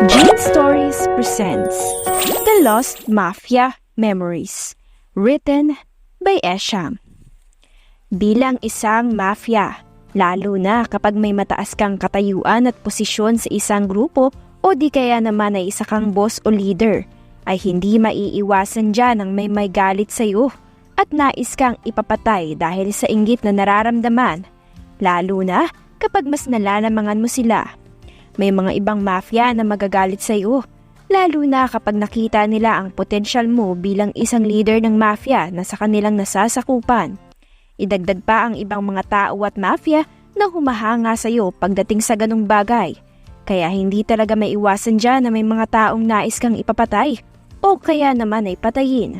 Jane Stories presents The Lost Mafia Memories, written by Esham. Bilang isang mafia, lalo na kapag may mataas kang katayuan at posisyon sa isang grupo o di kaya naman ay isa kang boss o leader, ay hindi maiiwasan dyan ang may galit sa'yo at nais kang ipapatay dahil sa inggit na nararamdaman, lalo na kapag mas nalalamangan mo sila. May mga ibang mafia na magagalit sa iyo, lalo na kapag nakita nila ang potensyal mo bilang isang leader ng mafia na sa kanilang nasasakupan. Idagdag pa ang ibang mga tao at mafia na humahanga sa iyo pagdating sa ganung bagay. Kaya hindi talaga maiwasan dyan na may mga taong nais kang ipapatay o kaya naman ay patayin.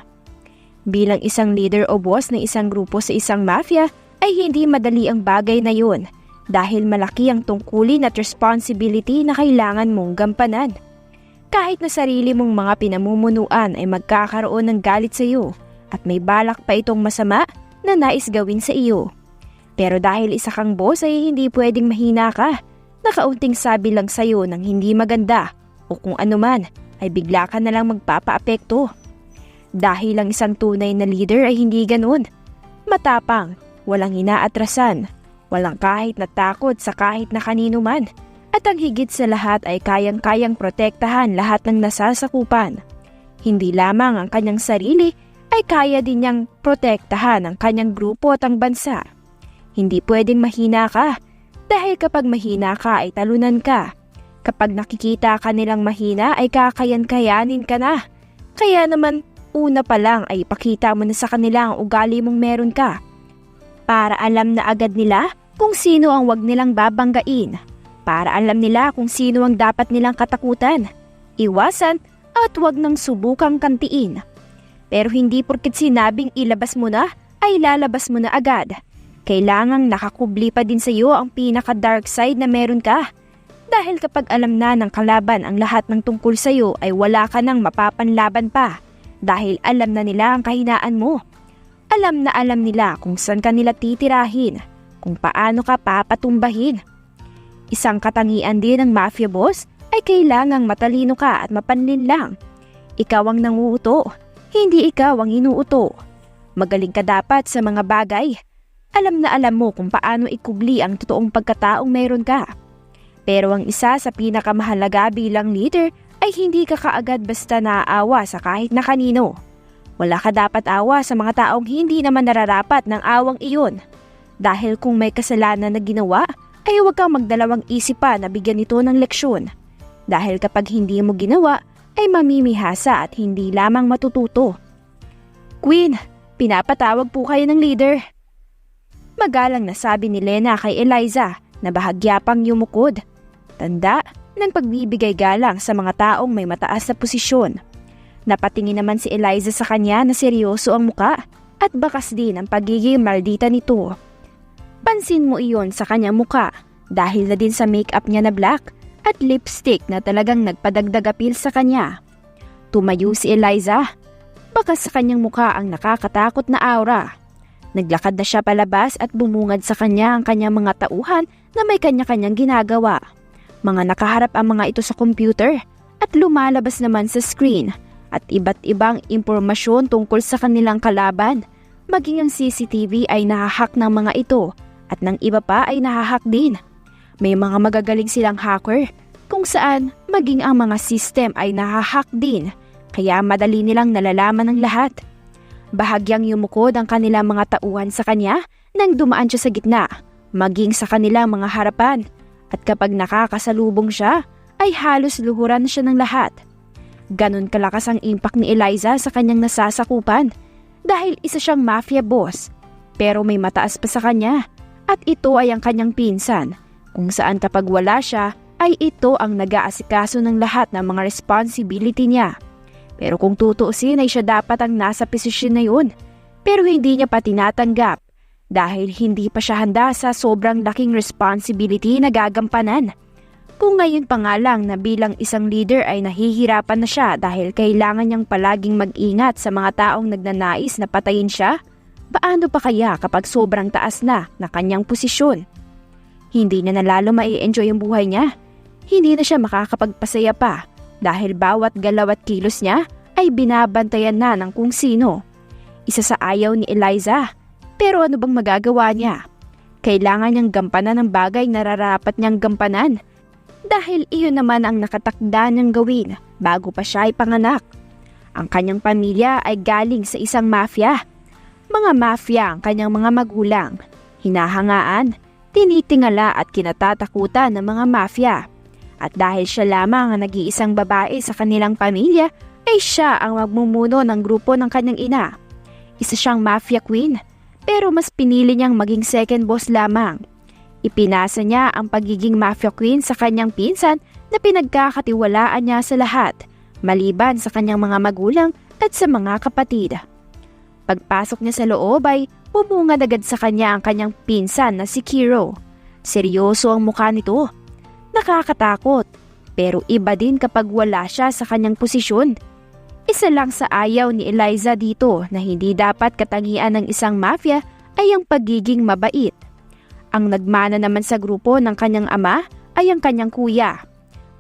Bilang isang leader o boss ng isang grupo sa isang mafia ay hindi madali ang bagay na yun. Dahil malaki ang tungkulin at responsibility na kailangan mong gampanan. Kahit na sarili mong mga pinamumunuan ay magkakaroon ng galit sa iyo at may balak pa itong masama na nais gawin sa iyo. Pero dahil isa kang boss ay hindi pwedeng mahina ka, na kaunting sabi lang sa iyo ng hindi maganda o kung anuman ay bigla ka na lang magpapaapekto. Dahil ang isang tunay na leader ay hindi ganun. Matapang, walang inaatrasan. Walang kahit na takot sa kahit na kanino man. At ang higit sa lahat ay kayang-kayang protektahan lahat ng nasasakupan. Hindi lamang ang kanyang sarili ay kaya din niyang protektahan ang kanyang grupo at ang bansa. Hindi pwedeng mahina ka dahil kapag mahina ka ay talunan ka. Kapag nakikita ka nilang mahina ay kakayan-kayanin ka na. Kaya naman una pa lang ay ipakita mo na sa kanila ang ugali mong meron ka. Para alam na agad nila kung sino ang wag nilang babanggain. Para alam nila kung sino ang dapat nilang katakutan, iwasan at wag nang subukang kantiin. Pero hindi porket sinabing ilabas mo na, ay lalabas mo na agad. Kailangang nakakubli pa din sa iyo ang pinaka-dark side na meron ka. Dahil kapag alam na ng kalaban ang lahat ng tungkol sa iyo ay wala ka nang mapapanlaban pa. Dahil alam na nila ang kahinaan mo. Alam na alam nila kung saan ka nila titirahin, kung paano ka papatumbahin. Isang katangian din ng mafia boss ay kailangang matalino ka at mapanlin lang. Ikaw ang nanguuto, hindi ikaw ang inuuto. Magaling ka dapat sa mga bagay. Alam na alam mo kung paano ikubli ang totoong pagkataong meron ka. Pero ang isa sa pinakamahalaga bilang leader ay hindi ka kaagad basta naaawa sa kahit na kanino. Wala ka dapat awa sa mga taong hindi naman nararapat ng awang iyon. Dahil kung may kasalanan na ginawa, ay huwag kang magdalawang isip pa na bigyan ito ng leksyon. Dahil kapag hindi mo ginawa, ay mamimihasa at hindi lamang matututo. Queen, pinapatawag po kayo ng leader. Magalang na sabi ni Lena kay Eliza na bahagya pang yumukod. Tanda ng pagbibigay galang sa mga taong may mataas na posisyon. Napatingin naman si Eliza sa kanya na seryoso ang muka at bakas din ang pagiging maldita nito. Pansin mo iyon sa kanyang muka dahil na din sa makeup niya na black at lipstick na talagang nagpadagdag appeal sa kanya. Tumayo si Eliza. Bakas sa kanyang muka ang nakakatakot na aura. Naglakad na siya palabas at bumungad sa kanya ang kanyang mga tauhan na may kanya-kanyang ginagawa. Mga nakaharap ang mga ito sa computer at lumalabas naman sa screen at iba't ibang impormasyon tungkol sa kanilang kalaban. Maging ang CCTV ay nahahack ng mga ito at ng iba pa ay nahahack din. May mga magagaling silang hacker kung saan maging ang mga system ay nahahack din kaya madali nilang nalalaman ang lahat. Bahagyang yumukod ang kanilang mga tauhan sa kanya nang dumaan siya sa gitna, maging sa kanilang mga harapan. At kapag nakakasalubong siya ay halos luhuran siya ng lahat. Ganon kalakas ang impact ni Eliza sa kanyang nasasakupan dahil isa siyang mafia boss pero may mataas pa sa kanya at ito ay ang kanyang pinsan kung saan kapag wala siya ay ito ang nag-aasikaso ng lahat ng mga responsibility niya. Pero kung tutuusin ay siya dapat ang nasa posisyon na yun pero hindi niya pa tinatanggap dahil hindi pa siya handa sa sobrang laking responsibility na gagampanan. Kung ngayon pa nga lang na bilang isang leader ay nahihirapan na siya dahil kailangan niyang palaging mag-ingat sa mga taong nagnanais na patayin siya, paano pa kaya kapag sobrang taas na kanyang posisyon? Hindi na nalalo mai-enjoy ang buhay niya. Hindi na siya makakapagpasaya pa dahil bawat galaw at kilos niya ay binabantayan na ng kung sino. Isa sa ayaw ni Eliza, pero ano bang magagawa niya? Kailangan niyang gampanan ng bagay na nararapat niyang gampanan dahil iyon naman ang nakatakda niyang gawin bago pa siya ay panganak. Ang kanyang pamilya ay galing sa isang mafia. Mga mafia ang kanyang mga magulang. Hinahangaan, tinitingala at kinatatakutan ng mga mafia. At dahil siya lamang ang nag-iisang babae sa kanilang pamilya, ay siya ang magmumuno ng grupo ng kanyang ina. Isa siyang mafia queen, pero mas pinili niyang maging second boss lamang. Ipinasa niya ang pagiging mafia queen sa kanyang pinsan na pinagkakatiwalaan niya sa lahat, maliban sa kanyang mga magulang at sa mga kapatid. Pagpasok niya sa loob ay bumungad agad sa kanya ang kanyang pinsan na si Kiro. Seryoso ang mukha nito. Nakakatakot, pero iba din kapag wala siya sa kanyang posisyon. Isa lang sa ayaw ni Eliza dito na hindi dapat katangian ng isang mafia ay ang pagiging mabait. Ang nagmana naman sa grupo ng kanyang ama ay ang kanyang kuya.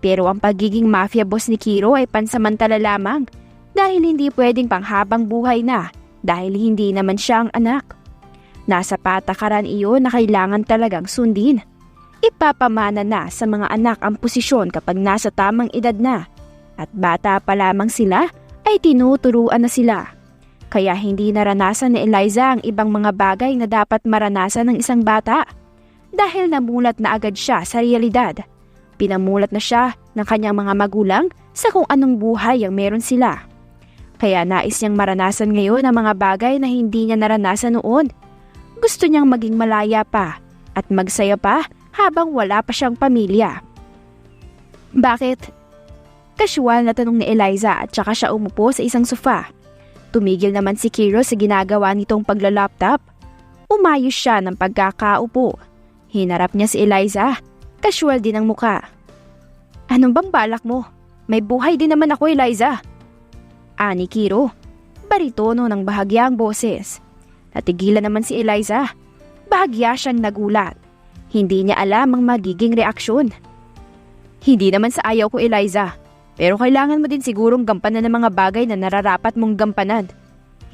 Pero ang pagiging mafia boss ni Kiro ay pansamantala lamang dahil hindi pwedeng panghabang buhay na dahil hindi naman siya ang anak. Nasa patakaran iyon na kailangan talagang sundin. Ipapamana na sa mga anak ang posisyon kapag nasa tamang edad na at bata pa lamang sila ay tinuturuan na sila. Kaya hindi naranasan ni Eliza ang ibang mga bagay na dapat maranasan ng isang bata dahil namulat na agad siya sa realidad. Pinamulat na siya ng kanyang mga magulang sa kung anong buhay ang meron sila. Kaya nais niyang maranasan ngayon ang mga bagay na hindi niya naranasan noon. Gusto niyang maging malaya pa at magsaya pa habang wala pa siyang pamilya. Bakit? Casual na tanong ni Eliza at saka siya umupo sa isang sofa. Tumigil naman si Kiro sa ginagawa nitong paglalaptop. Umayos siya ng pagkakaupo. Hinarap niya si Eliza. Casual din ang muka. Anong bang balak mo? May buhay din naman ako, Eliza. Ani Kiro. Baritono ng bahagyang boses. Natigilan naman si Eliza. Bahagya siyang nagulat. Hindi niya alam ang magiging reaksyon. Hindi naman sa ayaw ko, Eliza. Pero kailangan mo din sigurong gampanan ng mga bagay na nararapat mong gampanan.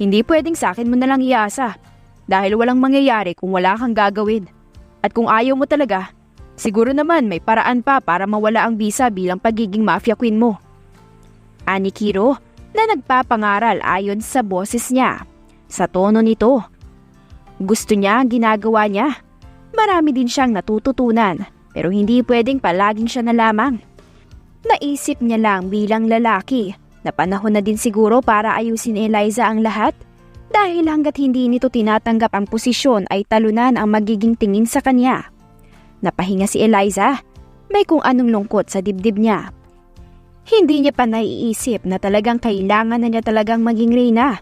Hindi pwedeng sa akin mo na lang iasa. Dahil walang mangyayari kung wala kang gagawin. At kung ayaw mo talaga, siguro naman may paraan pa para mawala ang visa bilang pagiging mafia queen mo. Ani Kiro na nagpapangaral ayon sa boses niya. Sa tono nito. Gusto niya ang ginagawa niya. Marami din siyang natututunan pero hindi pwedeng palaging siya na lamang. Naisip niya lang bilang lalaki na panahon na din siguro para ayusin ni Eliza ang lahat dahil hanggat hindi nito tinatanggap ang posisyon ay talunan ang magiging tingin sa kanya. Napahinga si Eliza, may kung anong lungkot sa dibdib niya. Hindi niya pa naiisip na talagang kailangan na niya talagang maging reyna.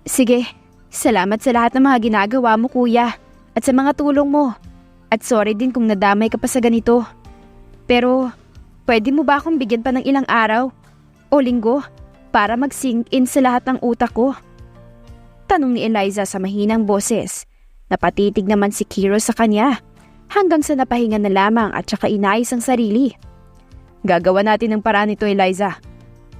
Sige, salamat sa lahat ng mga ginagawa mo, kuya. At sa mga tulong mo. At sorry din kung nadamay ka pa sa ganito. Pero, pwede mo ba akong bigyan pa ng ilang araw o linggo para mag-sink in sa lahat ng utak ko? Tanong ni Eliza sa mahinang boses. Napatitig naman si Kiro sa kanya hanggang sa napahinga na lamang at saka inayos ang sarili. Gagawa natin ng paraan nito, Eliza.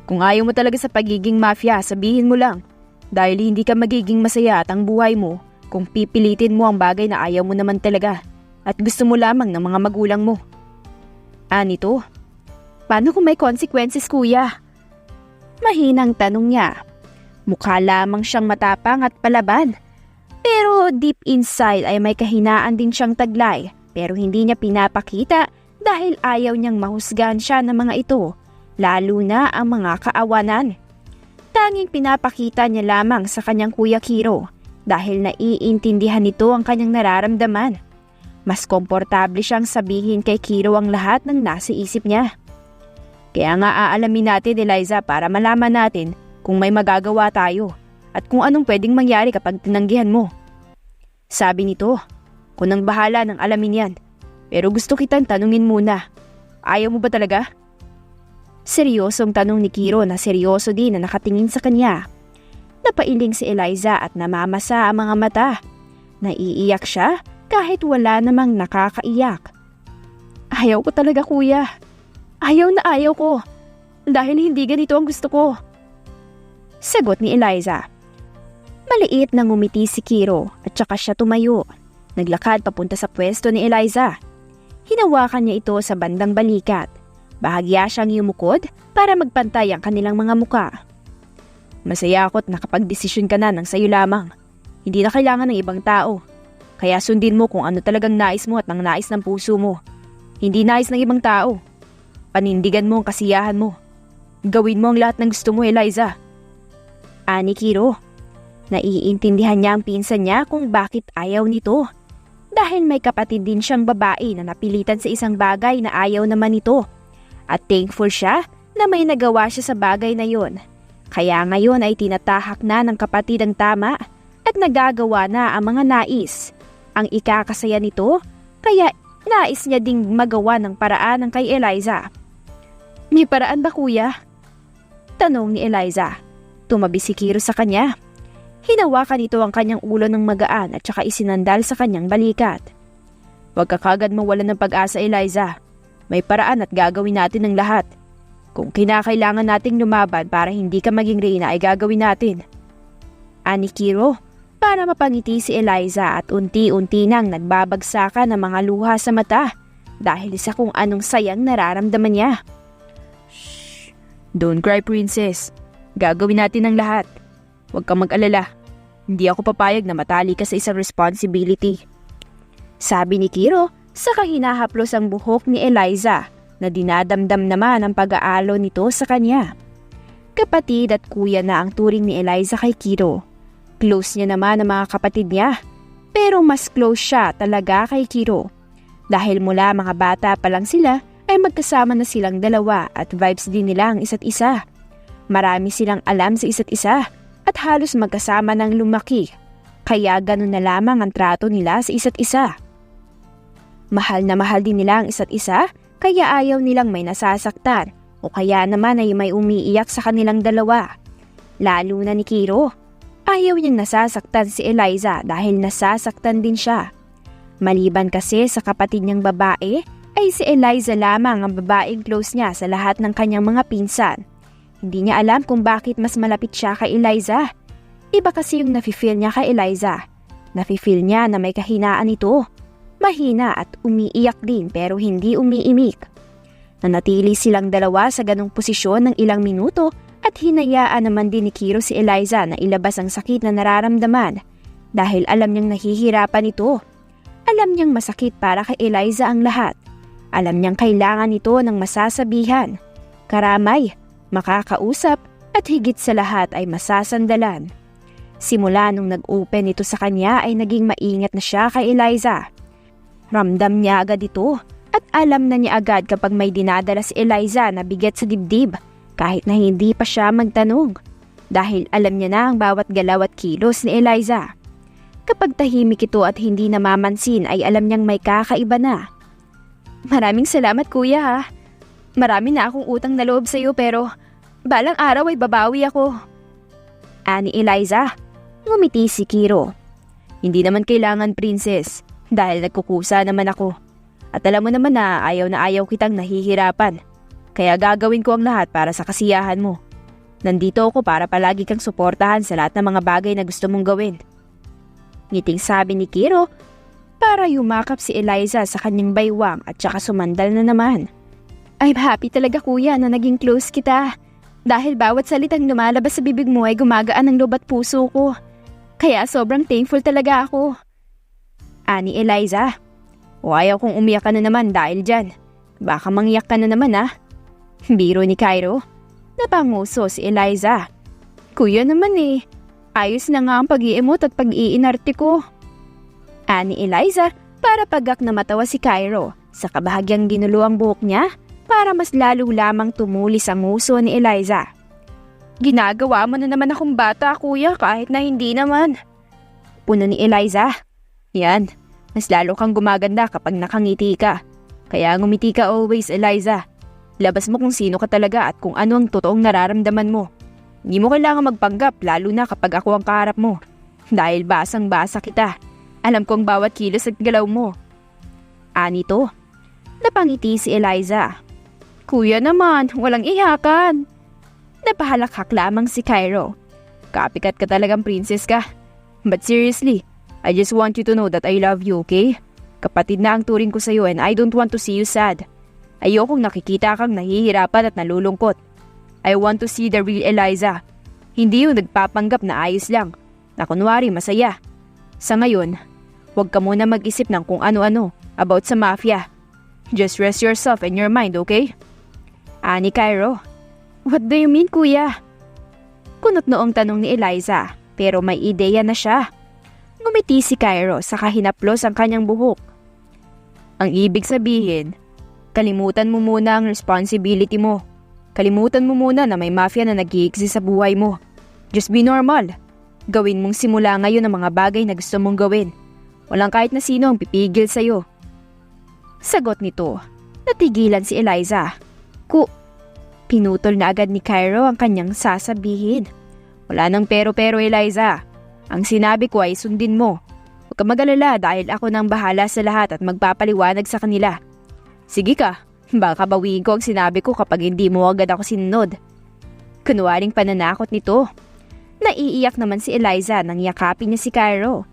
Kung ayaw mo talaga sa pagiging mafia, sabihin mo lang. Dahil hindi ka magiging masaya at ang buhay mo kung pipilitin mo ang bagay na ayaw mo naman talaga at gusto mo lamang ng mga magulang mo. Anito? Paano kung may consequences, kuya? Mahinang tanong niya. Mukha lamang siyang matapang at palaban. Pero deep inside ay may kahinaan din siyang taglay pero hindi niya pinapakita dahil ayaw niyang mahusgahan siya ng mga ito, lalo na ang mga kaawanan. Tanging pinapakita niya lamang sa kanyang kuya Kiro dahil naiintindihan nito ang kanyang nararamdaman. Mas komportable siyang sabihin kay Kiro ang lahat ng nasa isip niya. Kaya nga aalamin natin, Eliza, para malaman natin kung may magagawa tayo at kung anong pwedeng mangyari kapag tinanggihan mo. Sabi nito, kunang bahala ng alamin yan. Pero gusto kitang tanungin muna. Ayaw mo ba talaga? Seryosong tanong ni Kiro na seryoso din na nakatingin sa kanya. Napailing si Eliza at namamasa ang mga mata. Naiiyak siya kahit wala namang nakakaiyak. Ayaw ko talaga, kuya. Ayaw na ayaw ko. Dahil hindi ganito ang gusto ko. Sagot ni Eliza. Maliit na ngumiti si Kiro at saka siya tumayo. Naglakad papunta sa pwesto ni Eliza. Hinawakan niya ito sa bandang balikat. Bahagya siyang yumukod para magpantay ang kanilang mga muka. Masaya ako't nakapagdesisyon ka na ng sayo lamang. Hindi na kailangan ng ibang tao. Kaya sundin mo kung ano talagang nais mo at ang nais ng puso mo. Hindi nais ng ibang tao. Panindigan mo ang kasiyahan mo. Gawin mo ang lahat ng gusto mo, Eliza. Ani Kiro. Naiintindihan niya ang pinsan niya kung bakit ayaw nito. Dahil may kapatid din siyang babae na napilitan sa isang bagay na ayaw naman nito. At thankful siya na may nagawa siya sa bagay na yon. Kaya ngayon ay tinatahak na ng kapatid ang tama at nagagawa na ang mga nais. Ang ikakasaya nito, kaya nais niya ding magawa ng paraan ng kay Eliza. May paraan ba, kuya? Tanong ni Eliza. Tumabi si Kiro sa kanya. Hinawakan nito ang kanyang ulo ng magaan at saka isinandal sa kanyang balikat. Huwag ka kagad mawalan ng pag-asa, Eliza. May paraan at gagawin natin ang lahat. Kung kinakailangan nating lumaban para hindi ka maging reyna ay gagawin natin. Ani Kiro, para mapangiti si Eliza at unti-unti nang nagbabagsakan ng mga luha sa mata dahil sa kung anong sayang nararamdaman niya. Shh! Don't cry, princess. Gagawin natin ang lahat. Huwag kang mag-alala. Hindi ako papayag na matali ka sa isang responsibility. Sabi ni Kiro, saka hinahaplos ang buhok ni Eliza na dinadamdam naman ang pag-aalo nito sa kanya. Kapatid at kuya na ang turing ni Eliza kay Kiro. Close niya naman ang mga kapatid niya, pero mas close siya talaga kay Kiro. Dahil mula mga bata pa lang sila ay magkasama na silang dalawa at vibes din nila ang isa't isa. Marami silang alam sa isa't isa at halos magkasama ng lumaki, kaya ganun na lamang ang trato nila sa isa't isa. Mahal na mahal din nila ang isa't isa, kaya ayaw nilang may nasasaktan o kaya naman ay may umiiyak sa kanilang dalawa. Lalo na ni Kiro. Ayaw niyang nasasaktan si Eliza dahil nasasaktan din siya. Maliban kasi sa kapatid niyang babae, ay si Eliza lamang ang babaeng close niya sa lahat ng kanyang mga pinsan. Hindi niya alam kung bakit mas malapit siya kay Eliza. Iba kasi yung nafe-feel niya kay Eliza. Nafe-feel niya na may kahinaan ito. Mahina at umiiyak din pero hindi umiimik. Nanatili silang dalawa sa ganong posisyon ng ilang minuto at hinayaan naman din ni Kiro si Eliza na ilabas ang sakit na nararamdaman dahil alam niyang nahihirapan ito. Alam niyang masakit para kay Eliza ang lahat. Alam niyang kailangan ito ng masasabihan, karamay, makakausap at higit sa lahat ay masasandalan. Simula nung nag-open ito sa kanya ay naging maingat na siya kay Eliza. Ramdam niya agad ito at alam na niya agad kapag may dinadala si Eliza na bigat sa dibdib kahit na hindi pa siya magtanong dahil alam niya na ang bawat galaw at kilos ni Eliza. Kapag tahimik ito at hindi namamansin ay alam niyang may kakaiba na. Maraming salamat kuya ha. Marami na akong utang na loob sa iyo pero balang araw ay babawi ako. Ani Eliza, ngumiti si Kiro. Hindi naman kailangan princess dahil nagkukusa naman ako. At alam mo naman na ayaw kitang nahihirapan. Kaya gagawin ko ang lahat para sa kasiyahan mo. Nandito ako para palagi kang suportahan sa lahat ng mga bagay na gusto mong gawin. Ngiting sabi ni Kiro para yumakap si Eliza sa kanyang baywang at saka sumandal na naman. I'm happy talaga kuya na naging close kita. Dahil bawat salitang lumalabas sa bibig mo ay gumagaan ng loob at puso ko. Kaya sobrang thankful talaga ako. Ani Eliza, o ayaw kong umiyak ka na naman dahil dyan. Baka mangyak ka na naman ah. Biro ni Kiro. Napanguso si Eliza. Kuya naman eh. Ayos na nga ang pag-iemot at pag-iinarte ko. Ani Eliza para pagak na matawa si Kiro sa kabahagyang ginulo ang buhok niya para mas lalo lamang tumulis ang nguso ni Eliza. Ginagawa mo na naman akong bata kuya kahit na hindi naman. Puno ni Eliza. Yan, mas lalo kang gumaganda kapag nakangiti ka. Kaya ngumiti ka always Eliza. Labas mo kung sino ka talaga at kung ano ang totoong nararamdaman mo. Hindi mo kailangan magpanggap lalo na kapag ako ang kaharap mo. Dahil basang-basa kita. Alam kong bawat kilos at galaw mo. Ani to. Napangiti si Eliza. Kuya naman, walang iyakan. Napahalakhak lamang si Cairo. Copycat ka talagang princess ka. But seriously, I just want you to know that I love you, okay? Kapatid na ang turing ko sa'yo and I don't want to see you sad. Ayokong nakikita kang nahihirapan at nalulungkot. I want to see the real Eliza. Hindi yung nagpapanggap na ayos lang, na kunwari masaya. Sa ngayon, huwag ka muna mag-isip ng kung ano-ano about sa mafia. Just rest yourself and your mind, okay? Ani Cairo. What do you mean, kuya? Kunot noong tanong ni Eliza, pero may ideya na siya. Ngumiti si Cairo sa kahinaplos ang kanyang buhok. Ang ibig sabihin, kalimutan mo muna ang responsibility mo. Kalimutan mo muna na may mafia na nag-i-exist sa buhay mo. Just be normal. Gawin mong simula ngayon ang mga bagay na gusto mong gawin. Walang kahit na sino ang pipigil sa'yo. Sagot nito, natigilan si Eliza. Pinutol na agad ni Cairo ang kanyang sasabihin. Wala nang pero-pero, Eliza. Ang sinabi ko ay sundin mo. Huwag ka mag-alala dahil ako nang bahala sa lahat at magpapaliwanag sa kanila. Sige ka, baka bawiin ko ang sinabi ko kapag hindi mo agad ako sinunod. Kunwaring pananakot nito. Naiiyak naman si Eliza nang yakapin niya si Cairo.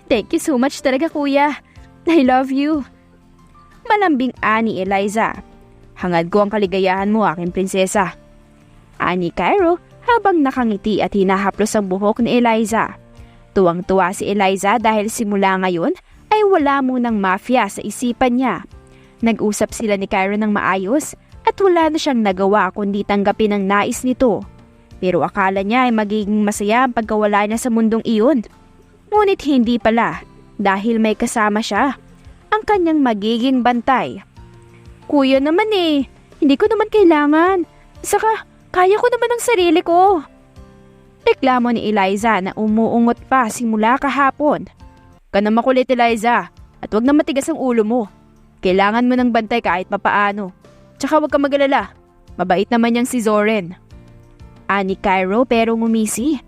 Thank you so much talaga, kuya. I love you. Malambing ani Eliza. Hangad ko ang kaligayahan mo, aking prinsesa. Ani Cairo habang nakangiti at hinahaplos ang buhok ni Eliza. Tuwang-tuwa si Eliza dahil simula ngayon ay wala munang mafia sa isipan niya. Nag-usap sila ni Cairo ng maayos at wala na siyang nagawa kundi tanggapin ang nais nito. Pero akala niya ay magiging masaya ang pagkawala niya sa mundong iyon. Ngunit hindi pala dahil may kasama siya, ang kanyang magiging bantay. Kuya naman hindi ko naman kailangan. Saka, kaya ko naman ang sarili ko. Reklamo ni Eliza na umuungot pa simula kahapon. Ka na makulit, Eliza, at wag na matigas ang ulo mo. Kailangan mo ng bantay kahit papaano. Tsaka wag ka mag-alala. Mabait naman yang si Zoren. Ani Cairo pero ngumisi.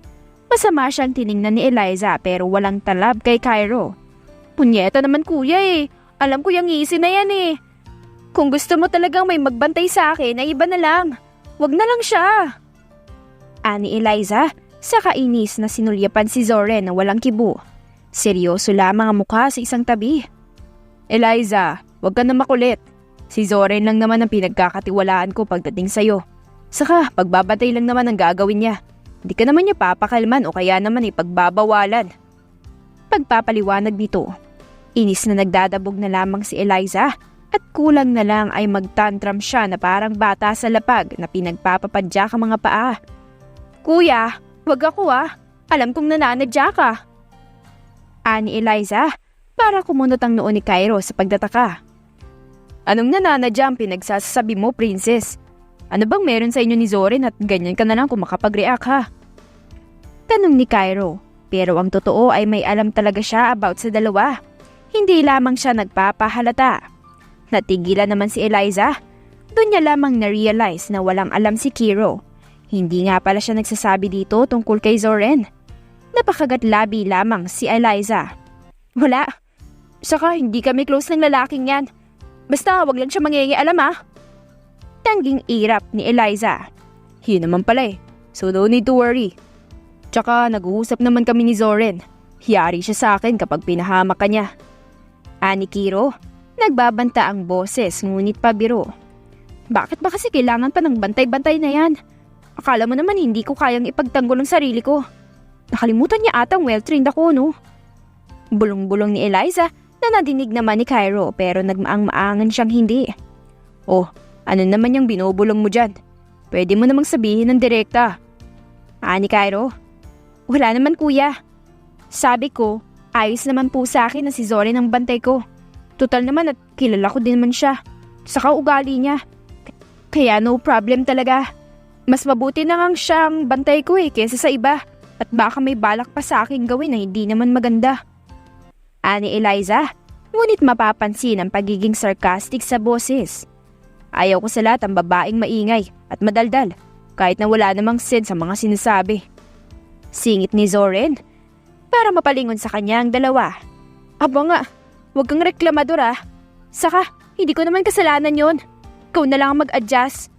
Masama siyang tiningnan ni Eliza pero walang talab kay Cairo. Punyeta naman kuya Alam ko yung ngisi na yan Kung gusto mo talagang may magbantay sa akin ay iba na lang. Wag na lang siya. Ani Eliza sa kainis na sinulyapan si Zoren na walang kibo. Seryoso lamang ang mukha sa isang tabi. Eliza, wag ka na makulit. Si Zoren lang naman ang pinagkakatiwalaan ko pagdating sa'yo. Saka pagbabantay lang naman ang gagawin niya. Hindi ka naman niya papakalman o kaya naman pagbabawalan. Pagpapaliwanag nito. Inis na nagdadabog na lamang si Eliza. At kulang na lang ay magtantrum siya na parang bata sa lapag na pinagpapapadya ka mga paa. Kuya, wag ako Alam kong nananadya ka. Ani Eliza, para kumunot ang noo ni Cairo sa pagtataka. Anong nananadya ang pinagsasabi mo, princess? Ano bang meron sa inyo ni Zoren at ganyan ka na lang kung makapag-react ha? Tanong ni Cairo, pero ang totoo ay may alam talaga siya about sa dalawa. Hindi lamang siya nagpapahalata. Natigilan naman si Eliza. Doon niya lamang na-realize na walang alam si Kiro. Hindi nga pala siya nagsasabi dito tungkol kay Zoren. Napakagatlabi lamang si Eliza. Wala. Saka hindi kami close ng lalaking yan. Basta wag lang siya mangingialam Tangging irap ni Eliza. Yun naman pala So no need to worry. Tsaka nag-uusap naman kami ni Zoren. Hiyari siya sa akin kapag pinahamak ka niya. Ani Kiro. Nagbabanta ang boses ngunit pabiro. Bakit ba kasi kailangan pa ng bantay-bantay na yan? Akala mo naman hindi ko kayang ipagtanggol ang sarili ko. Nakalimutan niya atang well-trained ako, no? Bulong-bulong ni Eliza na nadinig naman ni Cairo pero nagmaang-maangan siyang hindi. Oh, ano naman yung binubulong mo dyan? Pwede mo namang sabihin ng direkta. Ani Cairo? Wala naman kuya. Sabi ko, ayos naman po sa akin na si Zoren ang bantay ko. Total naman at kilala ko din naman siya. Saka ugali niya. Kaya no problem talaga. Mas mabuti na ngang siyang bantay ko kesa sa iba. At baka may balak pa sa akin gawin na hindi naman maganda. Ani Eliza, ngunit mapapansin ang pagiging sarcastic sa boses. Ayaw ko sa lahat ang babaeng maingay at madaldal kahit na wala namang sense sa mga sinasabi. Singit ni Zoren para mapalingon sa kanya ang dalawa. Aba nga. Huwag kang reklamador Saka, Hindi ko naman kasalanan yon. Ikaw na lang ang mag-adjust.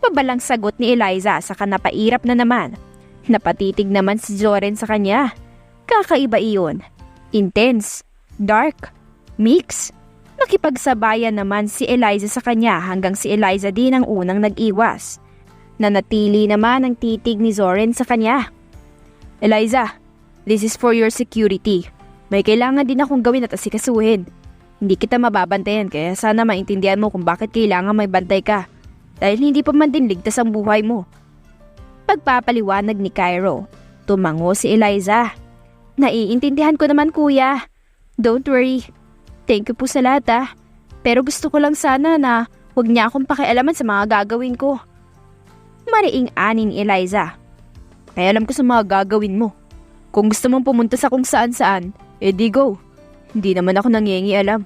Pabalang sagot ni Eliza saka napairap na naman. Napatitig naman si Zoren sa kanya. Kakaiba iyon. Intense, dark, mix. Nakipagsabayan naman si Eliza sa kanya hanggang si Eliza din ang unang nag-iwas. Nanatili naman ang titig ni Zoren sa kanya. Eliza, this is for your security. May kailangan din akong gawin at asikasuhin. Hindi kita mababantayan kaya sana maintindihan mo kung bakit kailangan may bantay ka. Dahil hindi pa man din ligtas ang buhay mo. Pagpapaliwanag ni Cairo, tumango si Eliza. Naiintindihan ko naman kuya. Don't worry. Thank you po sa lahat Pero gusto ko lang sana na huwag niya akong pakialaman sa mga gagawin ko. Mariing ani ni Eliza. Kaya alam ko sa mga gagawin mo. Kung gusto mong pumunta sa kung saan-saan, di go. Hindi naman ako nangingialam.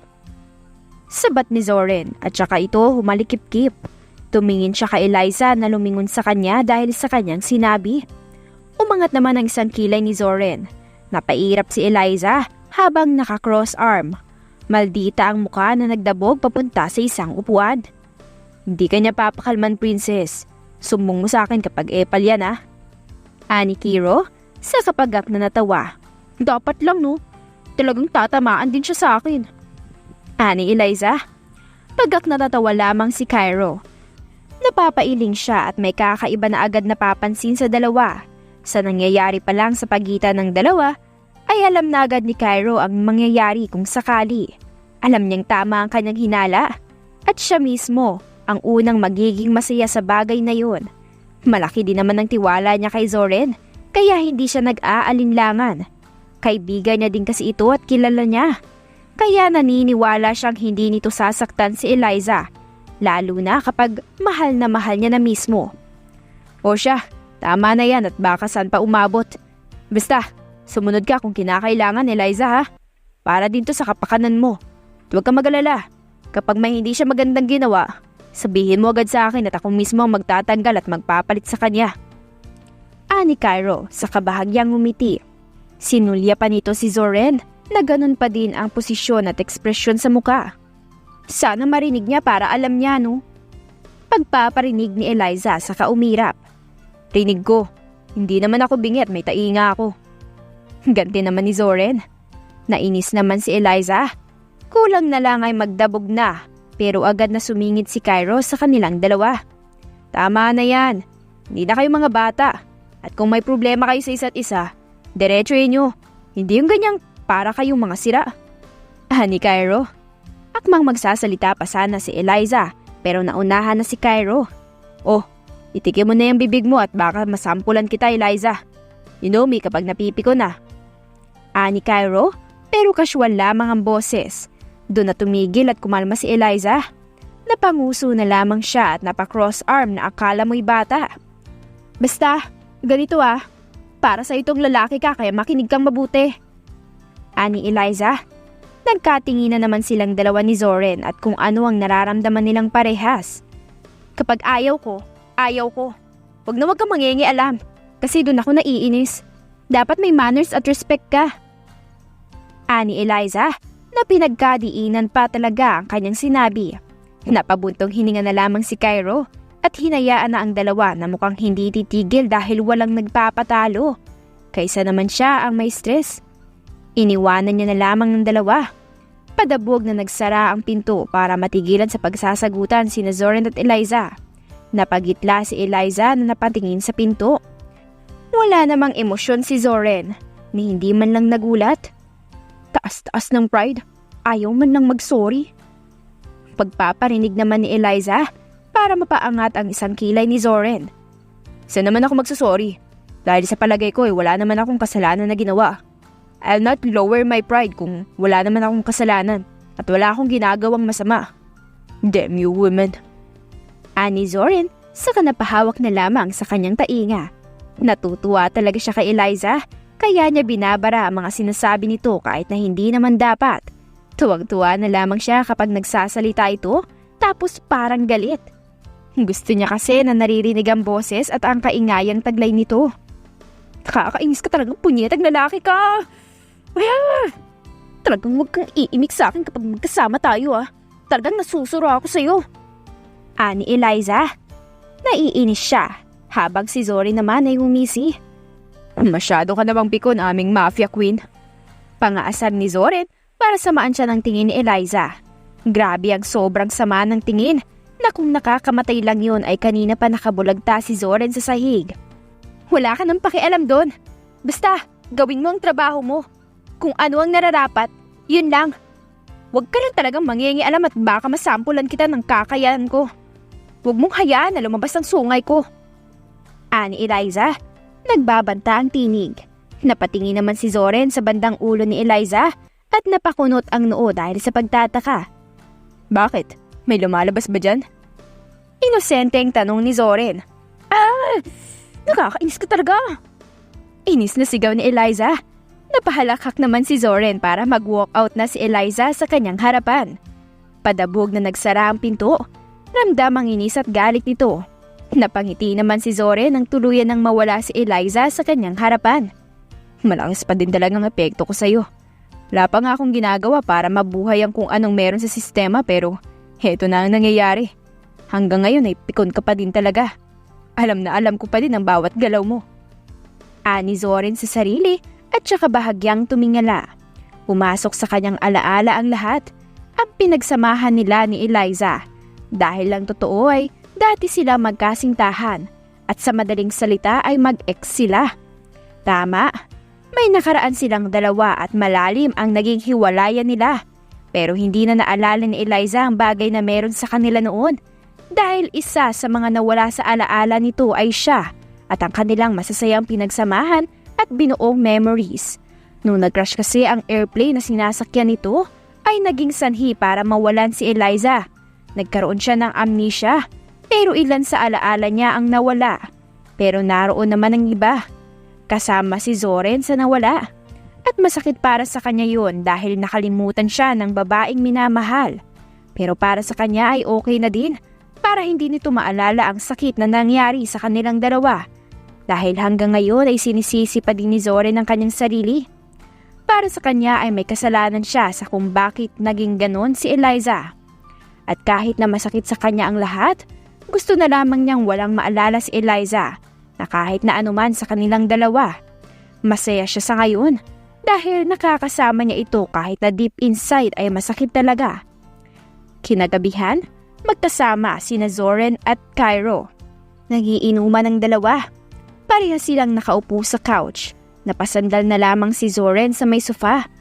Sabat ni Zoren at saka ito humalikip-kip. Tumingin siya kay Eliza na lumingon sa kanya dahil sa kanyang sinabi. Umangat naman ang isang kilay ni Zoren. Napairap si Eliza habang naka-cross arm. Maldita ang mukha na nagdabog papunta sa isang upuan. Hindi ka niya papakalman, princess. Sumbong mo sa akin kapag epal yan Ani Kiro sa kapagak na natawa. Dapat lang no. Talagang tatamaan din siya sa akin. Ani Eliza. Pagak na natawa lamang si Cairo. Napapailing siya at may kakaiba na agad napapansin sa dalawa. Sa nangyayari pa lang sa pagitan ng dalawa, ay alam na agad ni Cairo ang mangyayari kung sakali. Alam niyang tama ang kanyang hinala at siya mismo ang unang magiging masaya sa bagay na yun. Malaki din naman ang tiwala niya kay Zoren kaya hindi siya nag-aalinlangan. Kaibigan niya din kasi ito at kilala niya. Kaya naniniwala siyang hindi nito sasaktan si Eliza. Lalo na kapag mahal niya na mismo. O siya, tama na yan at baka saan pa umabot. Basta, sumunod ka kung kinakailangan Eliza Para din to sa kapakanan mo. Huwag kang mag-alala. Kapag may hindi siya magandang ginawa, sabihin mo agad sa akin at ako mismo ang magtatanggal at magpapalit sa kanya. Ani Cairo sa kabahagyang umiti. Sinulya pa nito si Zoren na ganun pa din ang posisyon at ekspresyon sa muka. Sana marinig niya para alam niya no. Pagpaparinig ni Eliza sa kaumirap. Rinig ko, hindi naman ako bingi at may tainga ako. Ganti naman ni Zoren. Nainis naman si Eliza. Kulang na lang ay magdabog na pero agad na sumingit si Cairo sa kanilang dalawa. Tama na yan. Hindi na kayo mga bata. At kung may problema kayo sa isa't isa, diretsuhin nyo. Hindi yung ganyang para kayong mga sira. Ni Cairo. Akmang magsasalita pa sana si Eliza pero naunahan na si Cairo. Oh, itikim mo na yung bibig mo at baka masampulan kita Eliza. You know me kapag napipi ko na. Ani Cairo pero casual lamang ang boses. Doon na tumigil at kumalma si Eliza. Napanguso na lamang siya at napakross arm na akala mo'y bata. Basta, ganito para sa itong lalaki ka kaya makinig kang mabuti. Ani Eliza. Nagkatinginan naman silang dalawa ni Zoren at kung ano ang nararamdaman nilang parehas. Kapag ayaw ko, ayaw ko. Huwag na huwag kang mangingialam kasi doon ako naiinis. Dapat may manners at respect ka. Ani Eliza na pinagkadiinan pa talaga ang kanyang sinabi. Napabuntong hininga na lamang si Cairo at hinayaan na ang dalawa na mukhang hindi titigil dahil walang nagpapatalo. Kaysa naman siya ang may stress. Iniwanan niya na lamang ng dalawa. Padabog na nagsara ang pinto para matigilan sa pagsasagutan sina Zoren at Eliza. Napagitla si Eliza na napatingin sa pinto. Wala namang emosyon si Zoren ni hindi man lang nagulat. Taas-taas ng pride, ayaw man lang mag-sorry. Pagpaparinig naman ni Eliza para mapaangat ang isang kilay ni Zoren. Saan naman ako magsasorry? Dahil sa palagay ko wala naman akong kasalanan na ginawa. I'll not lower my pride kung wala naman akong kasalanan at wala akong ginagawang masama. Damn you women. Ani Zoren saka napahawak na lamang sa kanyang tainga. Natutuwa talaga siya kay Eliza kaya niya binabara ang mga sinasabi nito kahit na hindi naman dapat. Tuwag-tuwa na lamang siya kapag nagsasalita ito tapos parang galit. Gusto niya kasi na naririnig ang boses at ang kaingayang taglay nito. Kakainis ka talagang punyetag lalaki ka. Talagang huwag kang iimik sa akin kapag magkasama tayo Talagang nasusuro ako sa'yo. Ani Eliza. Naiinis siya habang si Zorin naman ay umisi. Masyado ka namang pikon, aming mafia queen. Pangaasar ni Zorin para samaan siya ng tingin ni Eliza. Grabe ang sobrang sama ng tingin na kung nakakamatay lang yun ay kanina pa nakabulagta si Zorin sa sahig. Wala ka nang pakialam doon. Basta, gawin mo ang trabaho mo. Kung ano ang nararapat, yun lang. Huwag ka lang talagang mangingialam at baka masampulan kita ng kakayahan ko. Huwag mong hayaan na lumabas ang sungay ko. Ani Eliza, nagbabanta ang tinig. Napatingin naman si Zorin sa bandang ulo ni Eliza at napakunot ang noo dahil sa pagtataka. Bakit? May lumalabas ba dyan? Inosenteng tanong ni Zorin. Nakakainis ka talaga. Inis na sigaw ni Eliza. Napahalakhak naman si Zorin para mag-walk out na si Eliza sa kanyang harapan. Padabog na nagsara ang pinto. Ramdam ang inis at galit nito. Napangiti naman si Zorin nang tuluyan nang mawala si Eliza sa kanyang harapan. Malakas pa din talagang epekto ko sa'yo. Wala pa nga akong ginagawa para mabuhay ang kung anong meron sa sistema pero heto na ang nangyayari. Hanggang ngayon ay pikon ka pa din talaga. Alam na alam ko pa din ang bawat galaw mo. Ani Zorin sa sarili at saka bahagyang tumingala. Pumasok sa kanyang alaala ang lahat. Ang pinagsamahan nila ni Eliza. Dahil lang totoo ay dati sila magkasintahan at sa madaling salita ay mag-ex sila. Tama, may nakaraan silang dalawa at malalim ang naging hiwalayan nila. Pero hindi na naalala ni Eliza ang bagay na meron sa kanila noon. Dahil isa sa mga nawala sa alaala nito ay siya at ang kanilang masasayang pinagsamahan at binuong memories. Nung nag-crash kasi ang airplane na sinasakyan nito ay naging sanhi para mawalan si Eliza. Nagkaroon siya ng amnesia pero ilan sa alaala niya ang nawala. Pero naroon naman ang iba. Kasama si Zorin sa nawala. At masakit para sa kanya yun dahil nakalimutan siya ng babaeng minamahal. Pero para sa kanya ay okay na din para hindi nito maalala ang sakit na nangyari sa kanilang dalawa. Dahil hanggang ngayon ay sinisisi pa din ni Zorin ang kanyang sarili. Para sa kanya ay may kasalanan siya sa kung bakit naging ganon si Eliza. At kahit na masakit sa kanya ang lahat, gusto na lamang niyang walang maalala si Eliza na kahit na anuman sa kanilang dalawa. Masaya siya sa ngayon dahil nakakasama niya ito kahit na deep inside ay masakit talaga. Kinagabihan, magkasama sina Zorin at Cairo. Nagiinuman ang dalawa. Parehas silang nakaupo sa couch. Napasandal na lamang si Zorin sa may sofa.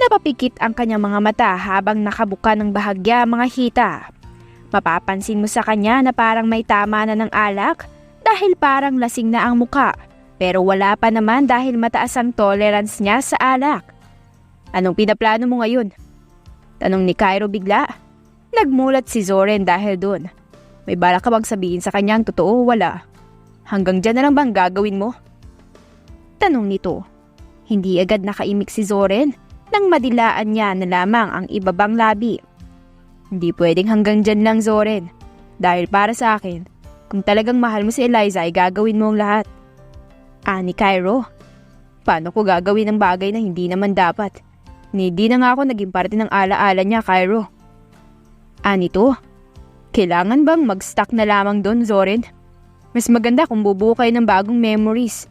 Napapikit ang kanyang mga mata habang nakabuka ng bahagya mga hita. Mapapansin mo sa kanya na parang may tama na ng alak dahil parang lasing na ang muka. Pero wala pa naman dahil mataas ang tolerance niya sa alak. Anong pinaplano mo ngayon? Tanong ni Cairo bigla. Nagmulat si Zorin dahil dun. May balak ka bang sabihin sa kanya ang totoo o wala? Hanggang dyan na lang bang gagawin mo? Tanong nito. Hindi agad nakaimik si Zorin nang madilaan niya na lamang ang ibabang labi. Hindi pwedeng hanggang dyan lang, Zorin. Dahil para sa akin, kung talagang mahal mo si Eliza ay gagawin mo ang lahat. Ani Cairo, paano ko gagawin ang bagay na hindi naman dapat? Hindi na nga ako naging parte ng alaala niya, Cairo. Ani to, kailangan bang mag-stuck na lamang doon, Zorin? Mas maganda kung bubuo kayo ng bagong memories.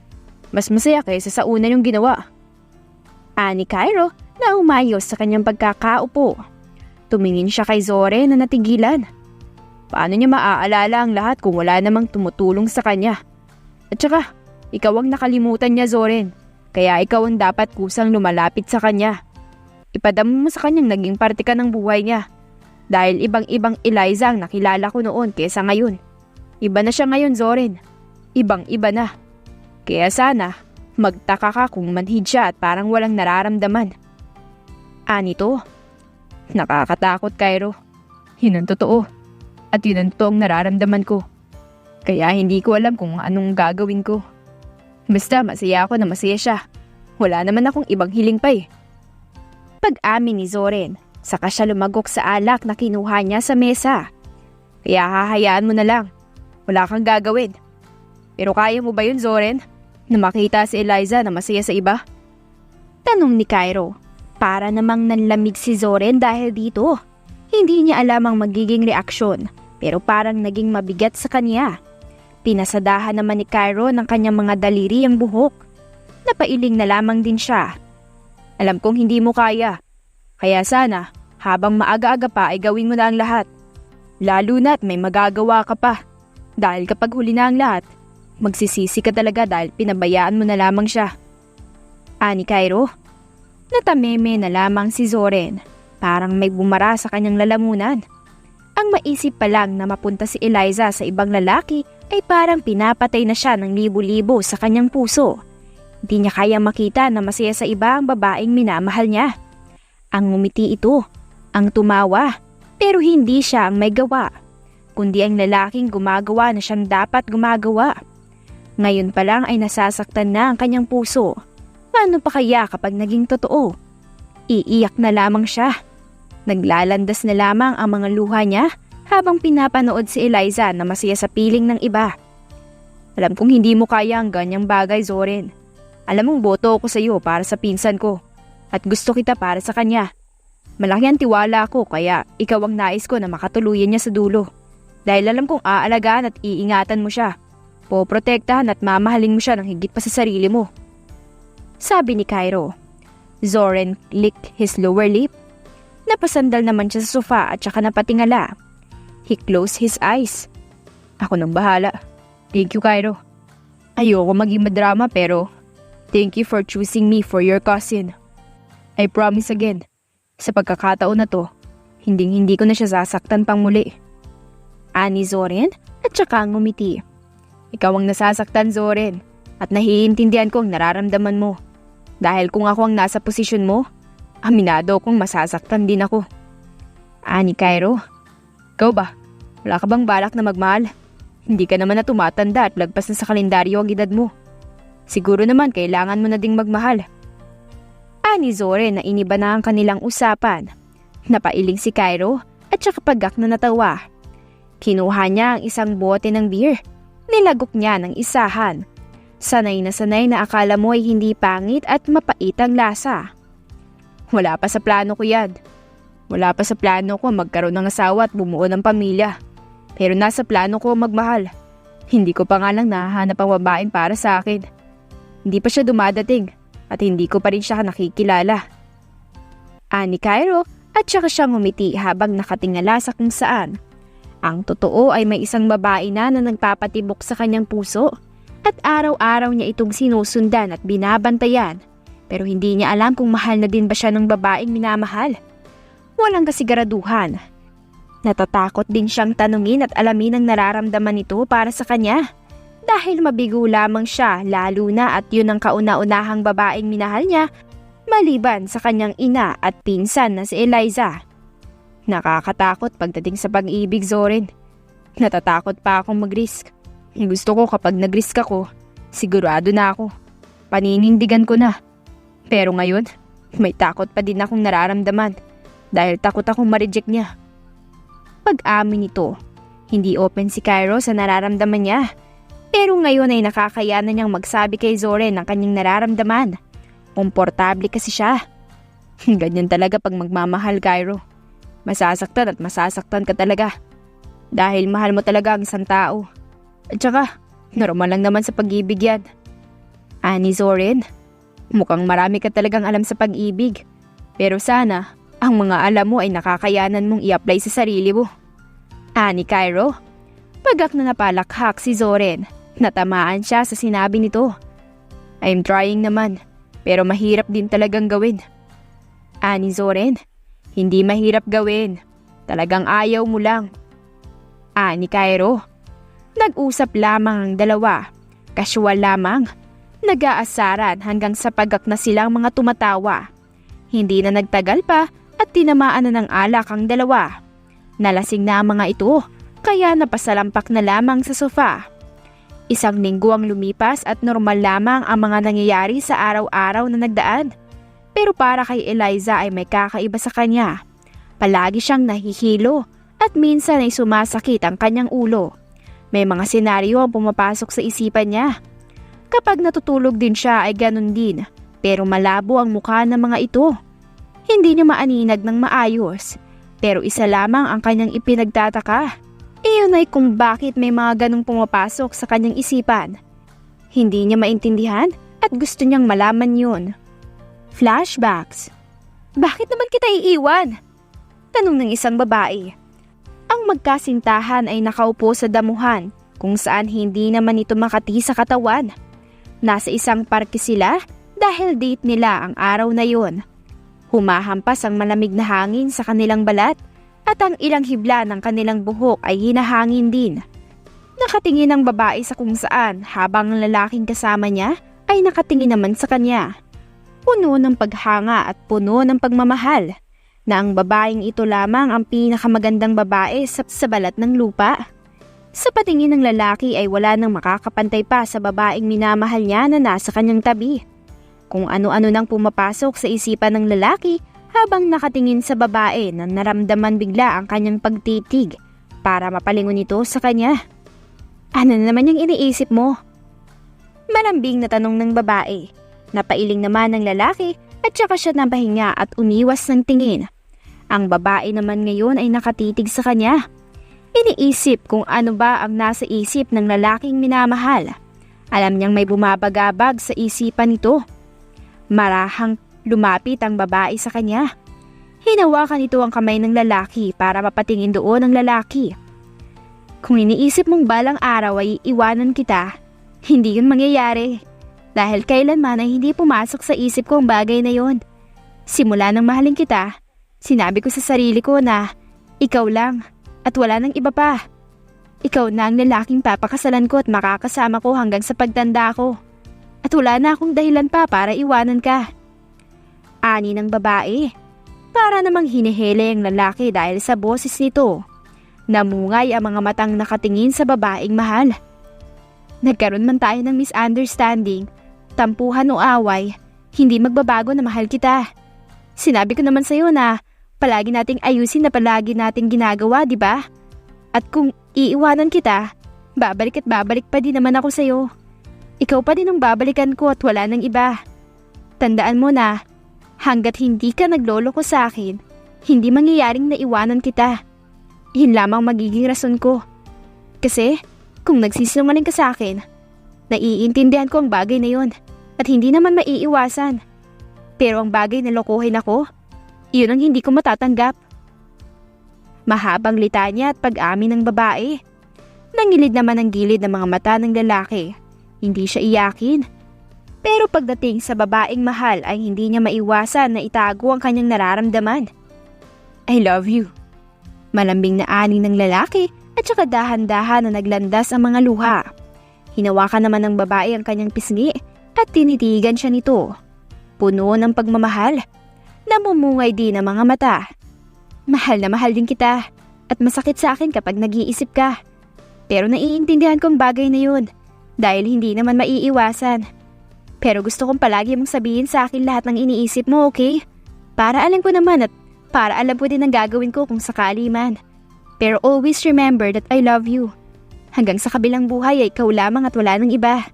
Mas masaya kaysa sa una yung ginawa. Ani Cairo na umayos sa kanyang pagkakaupo. Tumingin siya kay Zorin na natigilan. Paano niya maaalala ang lahat kung wala namang tumutulong sa kanya? At saka, ikaw ang nakalimutan niya, Zorin. Kaya ikaw ang dapat kusang lumalapit sa kanya. Ipadama mo sa kanyang naging parte ka ng buhay niya. Dahil ibang-ibang Eliza ang nakilala ko noon kesa ngayon. Iba na siya ngayon, Zorin. Ibang-iba na. Kaya sana, magtaka ka kung manhid siya at parang walang nararamdaman. Ani to. Nakakatakot, Cairo. Yun ang totoo. At yun ang totoong nararamdaman ko. Kaya hindi ko alam kung anong gagawin ko. Basta masaya ako na masaya siya. Wala naman akong ibang hiling pa eh. Pag-amin ni Zorin, saka siya lumagok sa alak na kinuha niya sa mesa. Kaya hahayaan mo na lang. Wala kang gagawin. Pero kaya mo ba yun, Zorin? Na makita si Eliza na masaya sa iba? Tanong ni Cairo. Para namang nanlamig si Zorin dahil dito. Hindi niya alam ang magiging reaksyon pero parang naging mabigat sa kanya. Pinasadahan naman ni Cairo ng kanyang mga daliri ang buhok. Napailing na lamang din siya. Alam kong hindi mo kaya. Kaya sana, habang maaga-aga pa ay gawin mo na ang lahat. Lalo na't may magagawa ka pa. Dahil kapag huli na ang lahat, magsisisi ka talaga dahil pinabayaan mo na lamang siya. Ani Cairo? Natameme na lamang si Zoren. Parang may bumara sa kanyang lalamunan. Ang maisip pa lang na mapunta si Eliza sa ibang lalaki ay parang pinapatay na siya ng libo-libo sa kanyang puso. Hindi niya kayang makita na masaya sa iba ang babaeng minamahal niya. Ang ngumiti ito, ang tumawa, pero hindi siya ang may gawa, kundi ang lalaking gumagawa na siyang dapat gumagawa. Ngayon pa lang ay nasasaktan na ang kanyang puso. Paano pa kaya kapag naging totoo? Iiyak na lamang siya. Naglalandas na lamang ang mga luha niya habang pinapanood si Eliza na masaya sa piling ng iba. Alam kong hindi mo kaya ang ganyang bagay, Zoren. Alam mong boto ako sa iyo para sa pinsan ko at gusto kita para sa kanya. Malaki ang tiwala ko kaya ikaw ang nais ko na makatuluyan niya sa dulo. Dahil alam kong aalagaan at iingatan mo siya. Poprotektahan at mamahalin mo siya ng higit pa sa sarili mo. Sabi ni Cairo. Zoren licked his lower lip. Napasandal naman siya sa sofa at saka napatingala. He closed his eyes. Ako nang bahala. Thank you, Cairo. Ayoko maging madrama pero thank you for choosing me for your cousin. I promise again, sa pagkakataon na to, hindi ko na siya sasaktan pang muli. Ani Zoren at saka ngumiti. Ikaw ang nasasaktan, Zoren, at nahiintindihan ko ang nararamdaman mo. Dahil kung ako ang nasa posisyon mo, aminado kong masasaktan din ako. Ani Cairo, ikaw ba? Wala ka bang balak na magmahal? Hindi ka naman na tumatanda at lagpas na sa kalendaryo ang edad mo. Siguro naman kailangan mo na ding magmahal. Ani Zoren na iniba na ang kanilang usapan. Napailing si Cairo at saka pagak na natawa. Kinuha niya ang isang bote ng beer. Nilagok niya ng isahan. Sanay na akala mo ay hindi pangit at mapait ang lasa. Wala pa sa plano ko yan. Wala pa sa plano ko magkaroon ng asawa at bumuo ng pamilya. Pero nasa plano ko magmahal. Hindi ko pa nga lang nahahanap ang babaeng para sa akin. Hindi pa siya dumadating at hindi ko pa rin siya nakikilala. Ani Cairo at saka siya ngumiti habang nakatingala sa kung saan. Ang totoo ay may isang babae na nagpapatibok sa kanyang puso at araw-araw niya itong sinusundan at binabantayan. Pero hindi niya alam kung mahal na din ba siya ng babaeng minamahal. Walang kasiguraduhan. Natatakot din siyang tanungin at alamin ang nararamdaman nito para sa kanya. Dahil mabigo lamang siya lalo na at yun ang kauna-unahang babaeng minahal niya maliban sa kanyang ina at pinsan na si Eliza. Nakakatakot pagdating sa pag-ibig, Zoren. Natatakot pa akong mag-risk. Gusto ko kapag nag-risk ako, sigurado na ako. Paninindigan ko na. Pero ngayon, may takot pa din akong nararamdaman dahil takot akong ma-reject niya. Pag-amin nito, hindi open si Cairo sa nararamdaman niya. Pero ngayon ay nakakayanan niyang magsabi kay Zoren ng kanyang nararamdaman. Komportable kasi siya. Ganyan talaga pag magmamahal, Cairo. Masasaktan at masasaktan ka talaga. Dahil mahal mo talaga ang isang tao. At saka, normal lang naman sa pag-ibig yan. Ani Zoren, mukhang marami ka talagang alam sa pag-ibig. Pero sana, ang mga alam mo ay nakakayanan mong i-apply sa sarili mo. Ani Cairo, pagak na napalakhak si Zoren. Natamaan siya sa sinabi nito. I'm trying naman, pero mahirap din talagang gawin. Ani Zoren, hindi mahirap gawin. Talagang ayaw mo lang. Ani Cairo, nag-usap lamang ang dalawa. Casual lamang. Nag-aasaran hanggang sa pagak na silang mga tumatawa. Hindi na nagtagal pa at tinamaan na ng alak ang dalawa. Nalasing na ang mga ito, kaya napasalampak na lamang sa sofa. Isang linggo ang lumipas at normal lamang ang mga nangyayari sa araw-araw na nagdaan. Pero para kay Eliza ay may kakaiba sa kanya. Palagi siyang nahihilo at minsan ay sumasakit ang kanyang ulo. May mga senaryo ang pumapasok sa isipan niya. Kapag natutulog din siya ay ganun din, pero malabo ang mukha ng mga ito. Hindi niya maaninag ng maayos. Pero isa lamang ang kanyang ipinagtataka. Iyon ay kung bakit may mga ganong pumapasok sa kanyang isipan. Hindi niya maintindihan at gusto niyang malaman yun. Flashbacks. Bakit naman kita iiwan? Tanong ng isang babae. Ang magkasintahan ay nakaupo sa damuhan kung saan hindi naman ito makati sa katawan. Nasa isang parke sila dahil date nila ang araw na yun. Humahampas ang malamig na hangin sa kanilang balat at ang ilang hibla ng kanilang buhok ay hinahangin din. Nakatingin ang babae sa kung saan habang ang lalaking kasama niya ay nakatingin naman sa kanya. Puno ng paghanga at puno ng pagmamahal na ang babaeng ito lamang ang pinakamagandang babae sa balat ng lupa. Sa patingin ng lalaki ay wala nang makakapantay pa sa babaeng minamahal niya na nasa kanyang tabi. Kung ano-ano nang pumapasok sa isipan ng lalaki habang nakatingin sa babae na naramdaman bigla ang kanyang pagtitig para mapalingon ito sa kanya. Ano na naman yung iniisip mo? Malambing na tanong ng babae. Napailing naman ng lalaki at saka siya napahinga at umiwas ng tingin. Ang babae naman ngayon ay nakatitig sa kanya. Iniisip kung ano ba ang nasa isip ng lalaking minamahal. Alam niyang may bumabagabag sa isipan nito. Marahang lumapit ang babae sa kanya. Hinawakan ito ang kamay ng lalaki para mapatingin doon ang lalaki. Kung iniisip mong balang araw ay iiwanan kita, hindi yun mangyayari. Dahil kailanman ay hindi pumasok sa isip ko ang bagay na yon. Simula nang mahalin kita, sinabi ko sa sarili ko na ikaw lang at wala nang iba pa. Ikaw na ang lalaking papakasalan ko at makakasama ko hanggang sa pagtanda ko. At wala na akong dahilan pa para iwanan ka. Ani ng babae. Para namang hinihele ang lalaki dahil sa boses nito. Namungay ang mga matang nakatingin sa babaeng mahal. Nagkaroon man tayo ng misunderstanding, tampuhan o away, hindi magbabago na mahal kita. Sinabi ko naman sa'yo na palagi nating ayusin na palagi nating ginagawa, di ba? At kung iiwanan kita, babalik at babalik pa din naman ako sa'yo. Ikaw pa din ang babalikan ko at wala nang iba. Tandaan mo na, hanggat hindi ka nagloloko sa akin, hindi mangyayaring naiwanan kita. Yun lamang magiging rason ko. Kasi, kung nagsisinungaling ka sa akin, naiintindihan ko ang bagay na yun at hindi naman maiiwasan. Pero ang bagay na lokohin ako, yun ang hindi ko matatanggap. Mahabang litanya at pag-amin ng babae. Nangilid naman ang gilid ng mga mata ng lalaki. Hindi siya iyakin. Pero pagdating sa babaeng mahal ay hindi niya maiwasan na itago ang kanyang nararamdaman. I love you. Malambing na ani ng lalaki at saka dahan-dahan na naglandas ang mga luha. Hinawakan naman ng babae ang kanyang pisngi at tinitigan siya nito. Puno ng pagmamahal. Namumungay din ang mga mata. Mahal na mahal din kita at masakit sa akin kapag nag-iisip ka. Pero naiintindihan ko ang bagay na yun dahil hindi naman maiiwasan. Pero gusto kong palagi mong sabihin sa akin lahat ng iniisip mo, okay? Para alam ko naman at para alam ko din ang gagawin ko kung sakali man. Pero always remember that I love you. Hanggang sa kabilang buhay ay ikaw lamang at wala nang iba.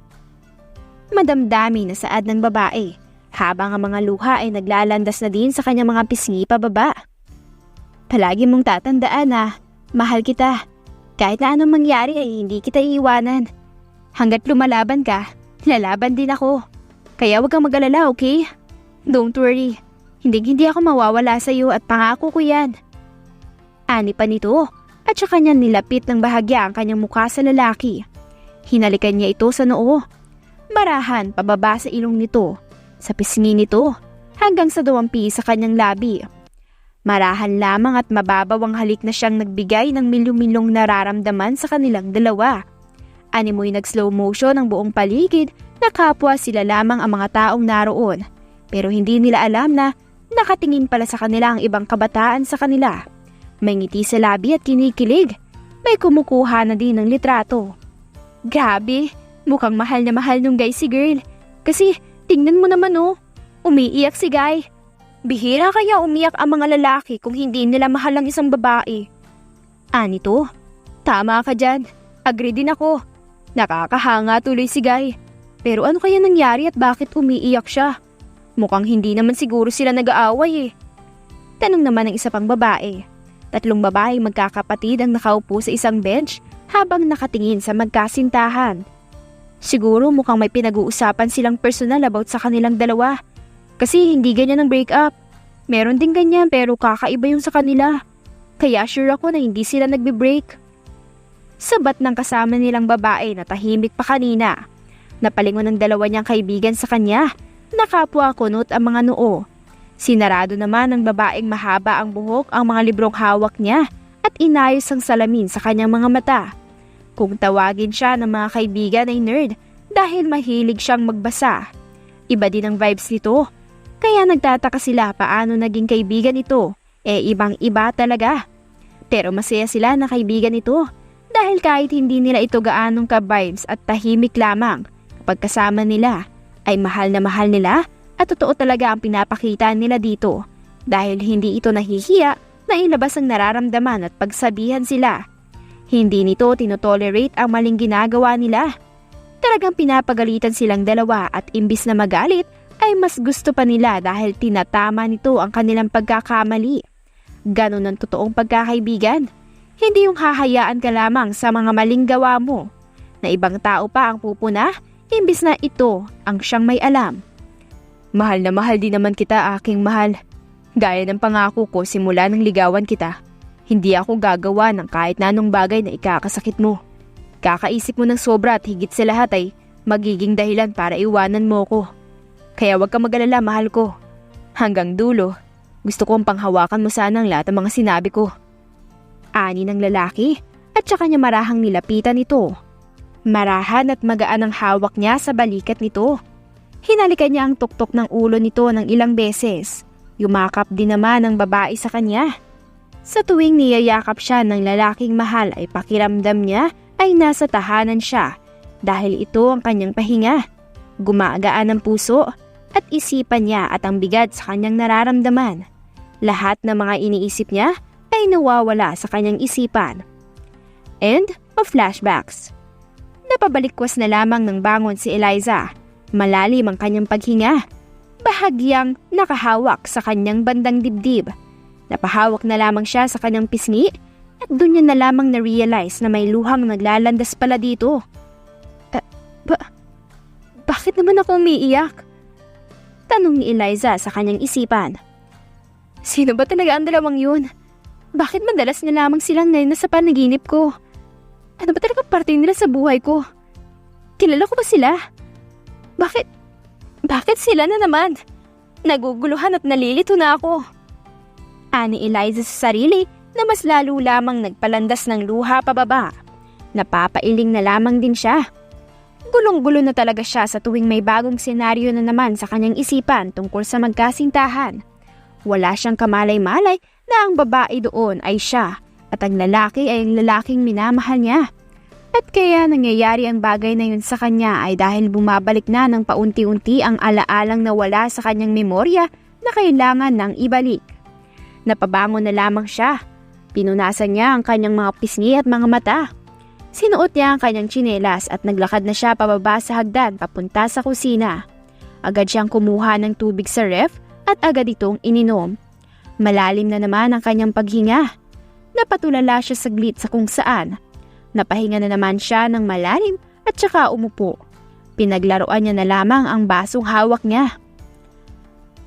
Madamdami na saad ng babae habang ang mga luha ay naglalandas na din sa kanyang mga pisngi pababa. Palagi mong tatandaan na mahal kita. Kahit na anong mangyari ay hindi kita iiwanan. Hanggat lumalaban ka, lalaban din ako. Kaya huwag kang mag-alala, okay? Don't worry. Hindi ako mawawala sa iyo at pangako ko yan. Ani pa nito at saka niya nilapit ng bahagya ang kanyang mukha sa lalaki. Hinalikan niya ito sa noo. Marahan pababa sa ilong nito, sa pisngi nito, hanggang sa duwampi sa kanyang labi. Marahan lamang at mababaw ang halik na siyang nagbigay ng milyong-milyong nararamdaman sa kanilang dalawa. Animoy nag-slow motion ang buong paligid na kapwa sila lamang ang mga taong naroon. Pero hindi nila alam na nakatingin pala sa kanila ang ibang kabataan sa kanila. May ngiti sa labi at kinikilig. May kumukuha na din ng litrato. Grabe, mukhang mahal na mahal nung guy si girl. Kasi tingnan mo naman oh, umiiyak si guy. Bihira kaya umiyak ang mga lalaki kung hindi nila mahal ang isang babae. Anito, tama ka dyan. Agree din ako. Nakakahanga tuloy si guy. Pero ano kaya nangyari at bakit umiiyak siya? Mukhang hindi naman siguro sila nag-aaway eh. Tanong naman ng isa pang babae. Tatlong babaeng magkakapatid ang nakaupo sa isang bench habang nakatingin sa magkasintahan. Siguro mukhang may pinag-uusapan silang personal about sa kanilang dalawa. Kasi hindi ganyan ang breakup. Meron din ganyan pero kakaiba yung sa kanila. Kaya sure ako na hindi sila nagbe-break. Sabat ng kasama nilang babae na tahimik pa kanina. Napalingon ng dalawa niyang kaibigan sa kanya. Nakapwa kunot ang mga noo. Sinarado naman ng babaeng mahaba ang buhok ang mga librong hawak niya at inayos ang salamin sa kanyang mga mata. Kung tawagin siya ng mga kaibigan ay nerd dahil mahilig siyang magbasa. Iba din ang vibes nito. Kaya nagtataka sila paano naging kaibigan ito. Ibang iba talaga. Pero masaya sila na kaibigan ito dahil kahit hindi nila ito gaanong ka-vibes at tahimik lamang, kapag kasama nila ay mahal na nila at totoo talaga ang pinapakita nila dito dahil hindi ito nahihiya na ilabas ang nararamdaman at pagsabihan sila. Hindi nito tinotolerate ang maling ginagawa nila. Talagang pinapagalitan silang dalawa at imbis na magalit ay mas gusto pa nila dahil tinatama nito ang kanilang pagkakamali. Ganon ang totoong pagkakaibigan. Hindi yung hahayaan ka lamang sa mga maling gawa mo na ibang tao pa ang pupuna imbis na ito ang siyang may alam. Mahal na mahal din naman kita, aking mahal. Gaya ng pangako ko simula nang ligawan kita, hindi ako gagawa ng kahit na anong bagay na ikakasakit mo. Kakaisip mo ng sobra at higit sa lahat ay magiging dahilan para iwanan mo ko. Kaya wag ka mag-alala, mahal ko. Hanggang dulo, gusto kong panghawakan mo sana ang lahat ng mga sinabi ko. Ani ng lalaki at saka niya marahang nilapitan nito. Marahan at magaan ang hawak niya sa balikat nito. Hinalikan niya ang tuktok ng ulo nito ng ilang beses. Yumakap din naman ang babae sa kanya. Sa tuwing niyayakap siya ng lalaking mahal ay pakiramdam niya ay nasa tahanan siya dahil ito ang kanyang pahinga. Gumagaan ang puso at isipan niya at ang bigat sa kanyang nararamdaman. Lahat ng mga iniisip niya ay nawawala sa kanyang isipan. End of flashbacks. Napabalikwas na lamang ng bangon si Eliza. Malalim ang kanyang paghinga. Bahagyang nakahawak sa kanyang bandang dibdib. Napahawak na lamang siya sa kanyang pisngi at doon niya na lamang na-realize na may luhang naglalandas pala dito. Bakit naman ako umiiyak? Tanong ni Eliza sa kanyang isipan. Sino ba talaga ang dalawang yun? Bakit madalas na lamang silang nasa panaginip ko? Ano ba talaga parte nila sa buhay ko? Kilala ko ba sila? Bakit sila na naman? Naguguluhan at nalilito na ako. Ani Eliza sa sarili na mas lalo lamang nagpalandas ng luha pababa. Napapailing na lamang din siya. Gulong-gulo na talaga siya sa tuwing may bagong senaryo na naman sa kanyang isipan tungkol sa magkasintahan. Wala siyang kamalay-malay na ang babae doon ay siya at ang lalaki ay ang lalaking minamahal niya. At kaya nangyayari ang bagay na yun sa kanya ay dahil bumabalik na ng paunti-unti ang alaalang nawala sa kanyang memorya na kailangan ng ibalik. Napabangon na lamang siya. Pinunasan niya ang kanyang mga pisngi at mga mata. Sinuot niya ang kanyang tsinelas at naglakad na siya pababa sa hagdan papunta sa kusina. Agad siyang kumuha ng tubig sa ref at agad itong ininom. Malalim na naman ang kanyang paghinga. Napatulala siya saglit sa kung saan. Napahinga na naman siya ng malalim at saka umupo. Pinaglaruan niya na lamang ang basong hawak niya.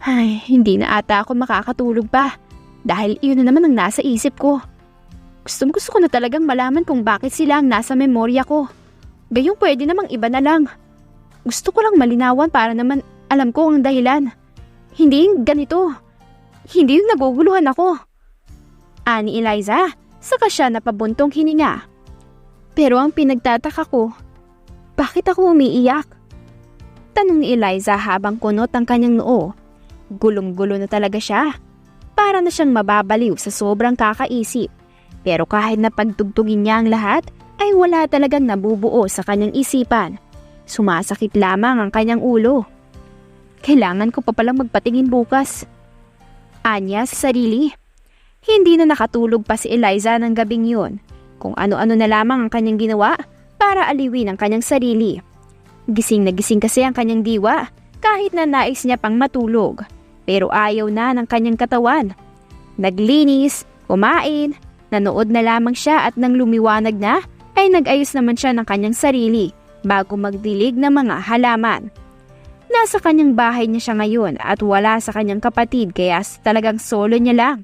Ay, hindi na ata ako makakatulog pa dahil iyon na naman ang nasa isip ko. Gusto ko na talagang malaman kung bakit sila ang nasa memorya ko. Gayong pwede namang iba na lang. Gusto ko lang malinawan para naman alam ko ang dahilan. Hindi yung ganito. Hindi yung naguguluhan ako. Ani Eliza, saka siya napabuntong hininga. Pero ang pinagtataka ko, bakit ako umiiyak? Tanong ni Eliza habang kunot ang kanyang noo. Gulong-gulo na talaga siya. Para na siyang mababaliw sa sobrang kakaisip. Pero kahit na pagtugtugin niya ang lahat, ay wala talagang nabubuo sa kanyang isipan. Sumasakit lamang ang kanyang ulo. Kailangan ko pa palang magpatingin bukas. Anya sa sarili. Hindi na nakatulog pa si Eliza ng gabing yun. Kung ano-ano na lamang ang kanyang ginawa para aliwin ang kanyang sarili. Gising na gising kasi ang kanyang diwa kahit na nais niya pang matulog. Pero ayaw na ng kanyang katawan. Naglinis, Kumain, nanood na lamang siya at nang lumiwanag na ay nag-ayos naman siya ng kanyang sarili bago magdilig ng mga halaman. Nasa kanyang bahay niya siya ngayon at wala sa kanyang kapatid kaya talagang solo niya lang.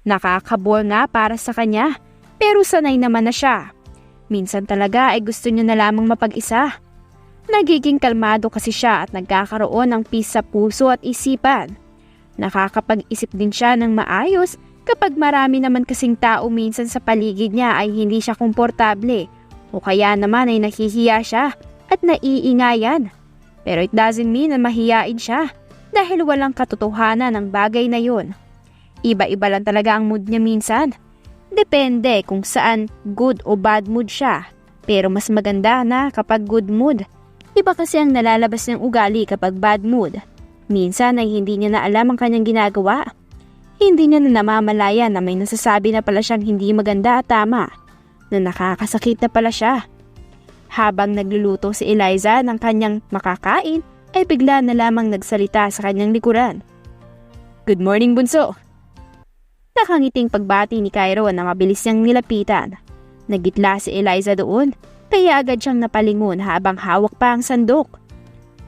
Nakakabore nga para sa kanya pero sanay naman na siya. Minsan talaga ay gusto niya na lamang mapag-isa. Nagiging kalmado kasi siya at nagkakaroon ng peace sa puso at isipan. Nakakapag-isip din siya ng maayos kapag marami naman kasing tao minsan sa paligid niya ay hindi siya komportable o kaya naman ay nahihiya siya at naiingayan. Pero it doesn't mean na mahiyain siya dahil walang katotohanan ng bagay na yun. Iba-iba lang talaga ang mood niya minsan. Depende kung saan good o bad mood siya. Pero mas maganda na kapag good mood. Iba kasi ang nalalabas ng ugali kapag bad mood. Minsan ay hindi niya na alam ang kanyang ginagawa. Hindi niya na namamalayan na may nasasabi na pala siyang hindi maganda at tama. Na nakakasakit na pala siya. Habang nagluluto si Eliza ng kanyang makakain, ay bigla na lamang nagsalita sa kanyang likuran. "Good morning, bunso!" Nakangiting pagbati ni Cairo na mabilis niyang nilapitan. Nagitla si Eliza doon, kaya agad siyang napalingon habang hawak pa ang sandok.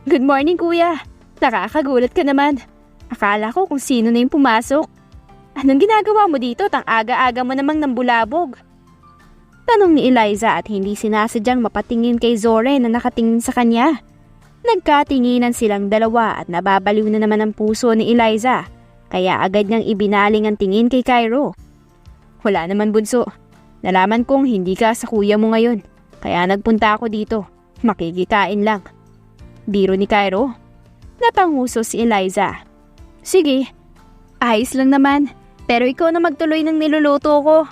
"Good morning, kuya! Nakakagulat ka naman. Akala ko kung sino na yung pumasok. Anong ginagawa mo dito? Tang aga-aga mo namang nambulabog." Tanong ni Eliza at hindi sinasadyang mapatingin kay Zoren na nakatingin sa kanya. Nagkatinginan silang dalawa at nababaliw na naman ang puso ni Eliza, kaya agad niyang ibinaling ang tingin kay Cairo. "Wala naman, bunso. Nalaman kong hindi ka sa kuya mo ngayon, kaya nagpunta ako dito. Makikikain lang." Biro ni Cairo. Napanguso si Eliza. "Sige, ayos lang naman, pero ikaw na magtuloy ng niluluto ko.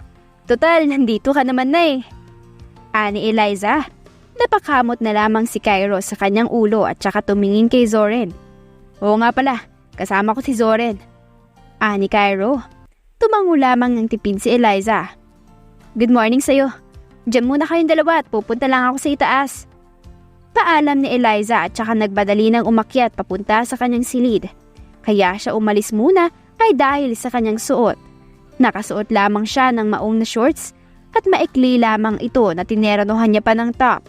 Total, nandito ka naman na eh." Ani Eliza. Napakamot na lamang si Cairo sa kanyang ulo at saka tumingin kay Zoren. "Oo nga pala, kasama ko si Zoren." Ani Cairo. Tumango lamang ng tipid si Eliza. "Good morning sa'yo. Diyan muna kayong dalawa at pupunta lang ako sa itaas." Paalam ni Eliza at saka nagbadali ng umakyat papunta sa kanyang silid. Kaya siya umalis muna ay dahil sa kanyang suot. Nakasuot lamang siya ng maong na shorts at maikli lamang ito na tineranohan niya pa ng top.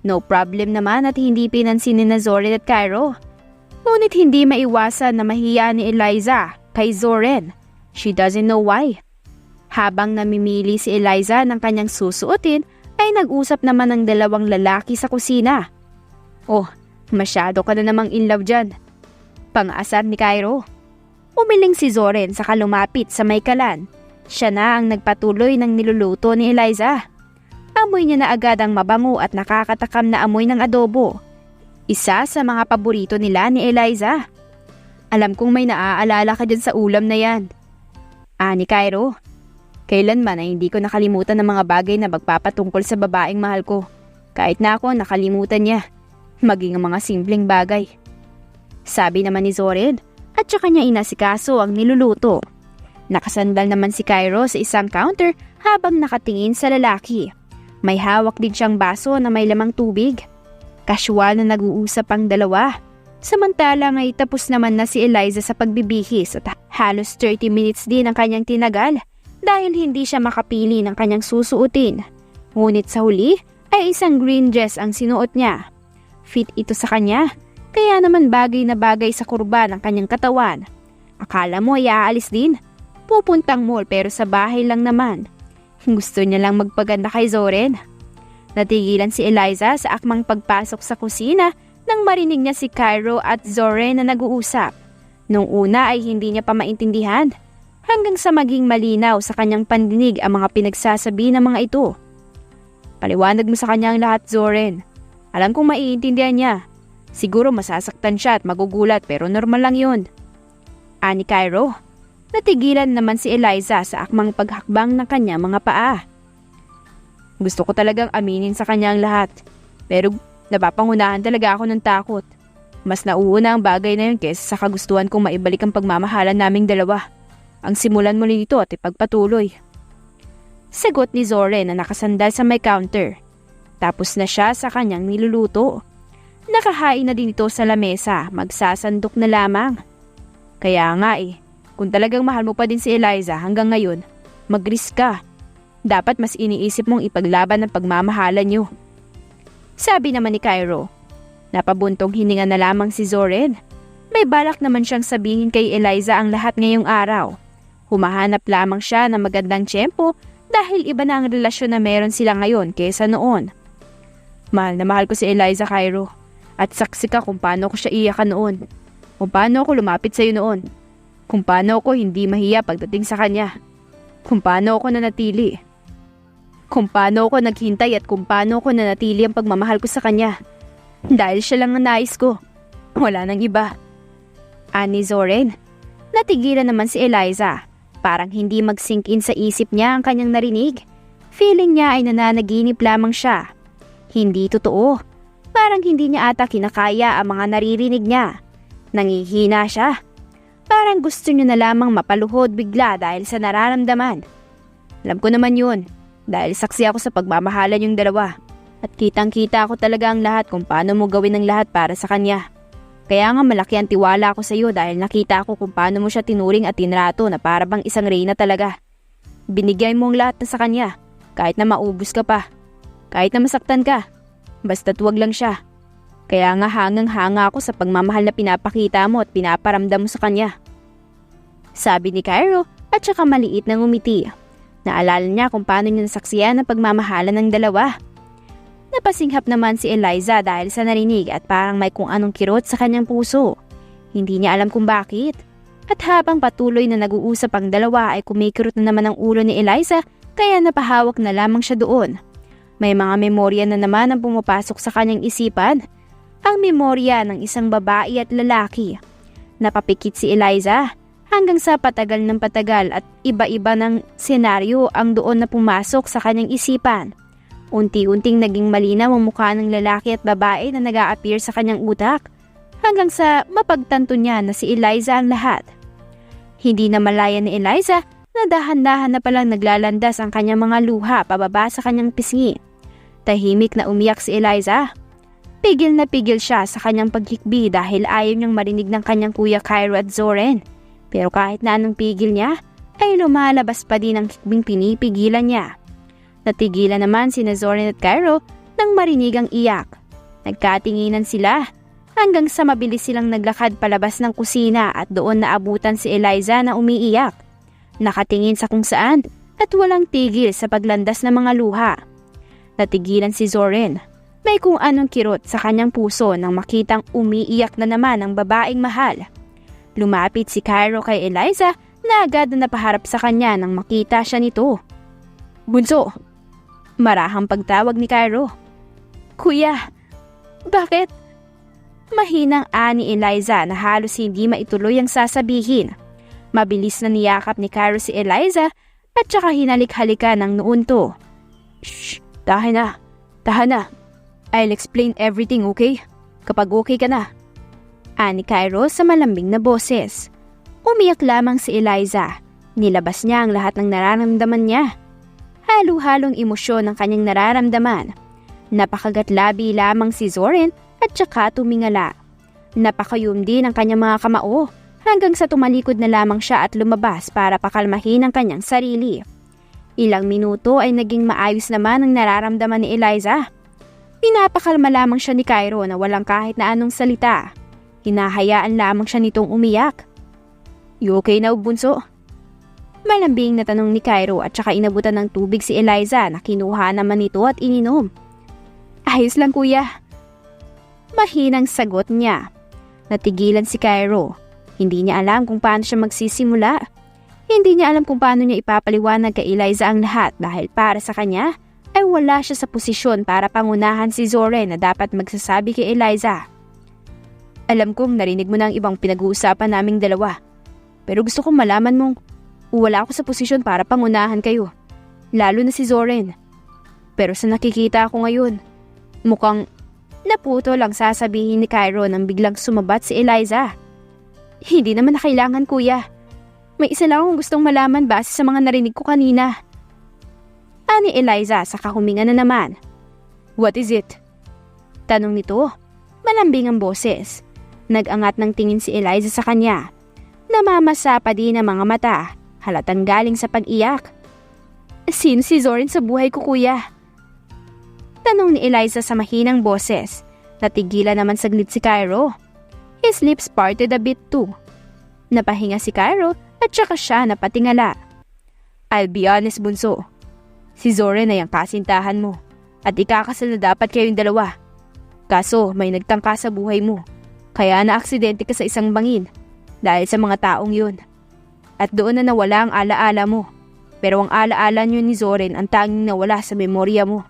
No problem naman at hindi pinansin ni Zoren at Cairo. Ngunit hindi maiwasan na mahiya ni Eliza kay Zoren. She doesn't know why. Habang namimili si Eliza ng kanyang susuotin ay nag-usap naman ng dalawang lalaki sa kusina. "Oh, masyado ka na namang in love dyan." Pang-asar ni Cairo. Umiling si Zoren saka lumapit sa may kalan. Siya na ang nagpatuloy ng niluluto ni Eliza. Amoy niya na agad ang mabango at nakakatakam na amoy ng adobo. Isa sa mga paborito nila ni Eliza. "Alam kong may naaalala ka dyan sa ulam na yan." Ani Cairo. "Kailanman ay hindi ko nakalimutan ng mga bagay na magpapatungkol sa babaeng mahal ko. Kahit na ako nakalimutan niya. Maging ang mga simpleng bagay." Sabi naman ni Zoren at saka niya inasikaso ang niluluto. Nakasandal naman si Cairo sa isang counter habang nakatingin sa lalaki. May hawak din siyang baso na may lamang tubig. Casual na nag-uusap ang dalawa. Samantalang ay tapos naman na si Eliza sa pagbibihis at halos 30 minutes din ang kanyang tinagal dahil hindi siya makapili ng kanyang susuotin. Ngunit sa huli ay isang green dress ang sinuot niya. Fit ito sa kanya, kaya naman bagay na bagay sa kurba ng kanyang katawan. Akala mo ay aalis din. Pupuntang mall pero sa bahay lang naman. Gusto niya lang magpaganda kay Zoren. Natigilan si Eliza sa akmang pagpasok sa kusina nang marinig niya si Cairo at Zoren na nag-uusap. Nung una ay hindi niya pa maintindihan hanggang sa maging malinaw sa kanyang pandinig ang mga pinagsasabi ng mga ito. "Paliwanag mo sa kanya ang lahat, Zoren. Alam kong maiintindihan niya. Siguro masasaktan siya at magugulat pero normal lang yun." Ani Cairo. Natigilan naman si Eliza sa akmang paghakbang ng kanya mga paa. "Gusto ko talagang aminin sa kanya ang lahat. Pero napapangunahan talaga ako ng takot. Mas nauuna ang bagay na yun kaysa sa kagustuhan kong maibalik ang pagmamahalan naming dalawa. Ang simulan mo nito at ipagpatuloy." Sagot ni Zoren na nakasandal sa may counter. Tapos na siya sa kanyang niluluto. Nakahain na din ito sa lamesa, magsasandok na lamang. Kaya nga kung talagang mahal mo pa din si Eliza hanggang ngayon, mag-risk ka. Dapat mas iniisip mong ipaglaban ang pagmamahalan niyo. Sabi naman ni Cairo. Napabuntong hininga na lamang si Zoren. May balak naman siyang sabihin kay Eliza ang lahat ngayong araw. Humahanap lamang siya ng magandang tiyempo dahil iba na ang relasyon na meron sila ngayon kaysa noon. Mahal na mahal ko si Eliza, Cairo. At saksi ka kung paano ko siya iyakan noon. Kung paano ako lumapit sa iyo noon. Kung paano ako hindi mahiya pagdating sa kanya. Kung paano ako nanatili. Kung paano ako naghintay at kung paano ako nanatili ang pagmamahal ko sa kanya. Dahil siya lang ang nais ko. Wala nang iba. Ani Zoren. Natigilan naman si Eliza. Parang hindi mag-sink in sa isip niya ang kanyang narinig. Feeling niya ay nananaginip lamang siya. Hindi totoo. Parang hindi niya ata kinakaya ang mga naririnig niya. Nangihina siya. Parang gusto niya na lamang mapaluhod bigla dahil sa nararamdaman. Alam ko naman yun. Dahil saksi ako sa pagmamahalan yung dalawa. At kitang-kita ko talaga ang lahat kung paano mo gawin ang lahat para sa kanya. Kaya nga malaki ang tiwala ko sa iyo dahil nakita ko kung paano mo siya tinuring at tinrato na para bang isang reyna talaga. Binigay mo ang lahat na sa kanya. Kahit na maubos ka pa. Kahit na masaktan ka, basta't wag lang siya. Kaya nga hangang-hanga ako sa pagmamahal na pinapakita mo at pinaparamdam mo sa kanya. Sabi ni Cairo at saka maliit na ngumiti. Naalala niya kung paano niya nasaksiyan ang pagmamahalan ng dalawa. Napasinghap naman si Eliza dahil sa narinig at parang may kung anong kirot sa kanyang puso. Hindi niya alam kung bakit. At habang patuloy na nag-uusap ang dalawa ay kumikirot na naman ang ulo ni Eliza kaya napahawak na lamang siya doon. May mga memorya na naman ang pumapasok sa kanyang isipan. Ang memorya ng isang babae at lalaki. Napapikit si Eliza hanggang sa patagal ng patagal at iba-iba ng senaryo ang doon na pumasok sa kanyang isipan. Unti-unting naging malinaw ang mukha ng lalaki at babae na nag-a-appear sa kanyang utak hanggang sa mapagtanto niya na si Eliza ang lahat. Hindi na malaya ni Eliza na dahan-dahan na palang naglalandas ang kanyang mga luha pababa sa kanyang pisngi. Tahimik na umiyak si Eliza. Pigil na pigil siya sa kanyang paghikbi dahil ayaw niyang marinig ng kanyang kuya Cairo at Zoren. Pero kahit na anong pigil niya, ay lumalabas pa din ang hikbing pinipigilan niya. Natigilan naman sina Zoren at Cairo nang marinig ang iyak. Nagkatinginan sila hanggang sa mabilis silang naglakad palabas ng kusina at doon naabutan si Eliza na umiiyak. Nakatingin sa kung saan at walang tigil sa paglandas ng mga luha. Natigilan si Zoren. May kung anong kirot sa kanyang puso nang makitang umiiyak na naman ang babaeng mahal. Lumapit si Cairo kay Eliza na agad na napaharap sa kanya nang makita siya nito. Bunso! Marahang pagtawag ni Cairo. Kuya! Bakit? Mahinang ani Eliza na halos hindi maituloy ang sasabihin. Mabilis na niyakap ni Cairo si Eliza at saka hinalik-halikan ng noon to. Shh! Tahan na! Tahan na! I'll explain everything, okay? Kapag okay ka na. Ani Cairo sa malambing na boses. Umiyak lamang si Eliza. Nilabas niya ang lahat ng nararamdaman niya. Halo-halong emosyon ang kanyang nararamdaman. Napakagatlabi lamang si Zoren at saka tumingala. Napakayum din ang kanyang mga kamao hanggang sa tumalikod na lamang siya at lumabas para pakalmahin ang kanyang sarili. Ilang minuto ay naging maayos naman ang nararamdaman ni Eliza. Pinapakalma lamang siya ni Cairo na walang kahit na anong salita. Hinahayaan lamang siya nitong umiyak. You okay now, bunso? Malambing na tanong ni Cairo at saka inabutan ng tubig si Eliza na kinuha naman nito at ininom. Ayos lang kuya. Mahinang sagot niya. Natigilan si Cairo. Hindi niya alam kung paano siya magsisimula. Hindi niya alam kung paano niya ipapaliwanag kay Eliza ang lahat dahil para sa kanya ay wala siya sa posisyon para pangunahan si Zoren na dapat magsasabi kay Eliza. Alam kong narinig mo na ang ibang pinag-uusapan naming dalawa. Pero gusto kong malaman mong wala ako sa posisyon para pangunahan kayo. Lalo na si Zoren. Pero sa nakikita ko ngayon, mukhang naputo lang sasabihin ni Cairo nang biglang sumabat si Eliza. Hindi naman na kailangan kuya. May isa lang akong gustong malaman base sa mga narinig ko kanina. Ani Eliza sa kahuminga na naman. What is it? Tanong nito. Malambing ang boses. Nag-angat ng tingin si Eliza sa kanya. Namamasa pa din ang mga mata. Halatang galing sa pag-iyak. Sino si Zoren sa buhay ko, kuya? Tanong ni Eliza sa mahinang boses. Natigilan naman saglit si Cairo. His lips parted a bit too. Napahinga si Cairo at saka siya napatingala. I'll be honest, bunso. Si Zoren ay ang kasintahan mo at ikakasal na dapat kayong dalawa. Kaso may nagtangka sa buhay mo. Kaya na-aksidente ka sa isang bangin dahil sa mga taong yun. At doon na nawala ang alaala mo. Pero ang alaala niyo ni Zoren ang tanging nawala sa memorya mo.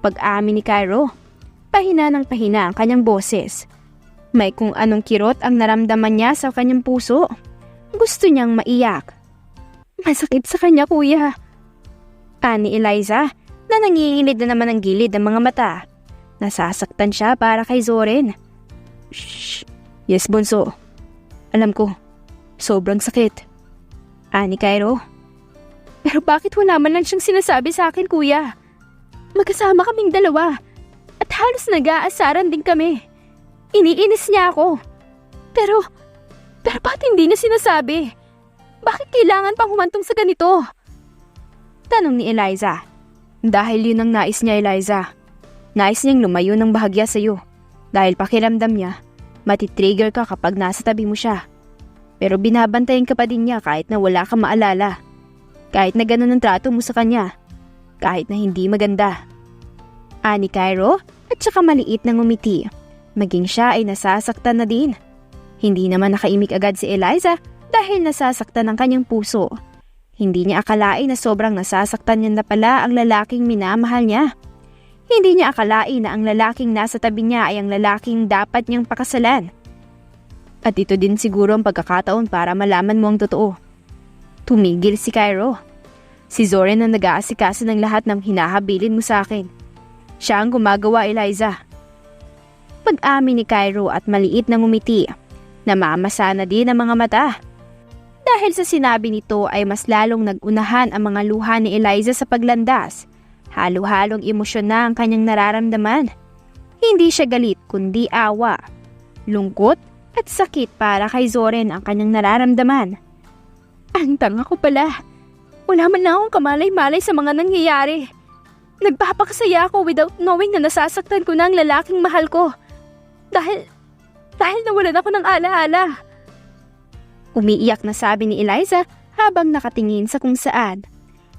Pag-amin ni Cairo, pahina ng pahina ang kanyang boses. May kung anong kirot ang naramdaman niya sa kanyang puso. Gusto niyang maiyak. Masakit sa kanya, kuya. Ani Eliza na nangingilid na naman ang gilid ng mga mata. Nasasaktan siya para kay Zoren. Shh. Yes, bunso. Alam ko, sobrang sakit. Ani Cairo. Pero bakit wala man lang siyang sinasabi sa akin, kuya? Magkasama kaming dalawa at halos nag-aasaran din kami. Iniinis niya ako. Pero bakit hindi niya sinasabi? Bakit kailangan pang humantong sa ganito? Tanong ni Eliza. Dahil yun ang nais niya, Eliza. Nais niyang lumayo ng bahagya sa'yo. Dahil pakiramdam niya, matitrigger ka kapag nasa tabi mo siya. Pero binabantayan ka pa din niya kahit na wala kang maalala. Kahit na ganun ang trato mo sa kanya. Kahit na hindi maganda. Ani Cairo at saka maliit na ngumiti. Maging siya ay nasasaktan na din. Hindi naman nakaimik agad si Eliza dahil nasasaktan ang kanyang puso. Hindi niya akalain na sobrang nasasaktan niya na pala ang lalaking minamahal niya. Hindi niya akalain na ang lalaking nasa tabi niya ay ang lalaking dapat niyang pakasalan. At ito din siguro ang pagkakataon para malaman mo ang totoo. Tumigil si Cairo. Si Zoren ang nag-aasikaso ng lahat ng hinahabilin mo sa akin. Siya ang gumagawa, Eliza. Pag-amin ni Cairo at maliit na ngumiti. Namamasa na din ang mga mata. Dahil sa sinabi nito ay mas lalong nag-unahan ang mga luha ni Eliza sa paglandas. Halo-halong emosyon na ang kanyang nararamdaman. Hindi siya galit kundi awa. Lungkot at sakit para kay Zoren ang kanyang nararamdaman. Ang tanga ko pala. Wala man lang akong kamalay-malay sa mga nangyayari. Nagpapakasaya ako without knowing na nasasaktan ko na ang lalaking mahal ko. Dahil nawalan ako ng alaala. Umiiyak na sabi ni Eliza habang nakatingin sa kung saan.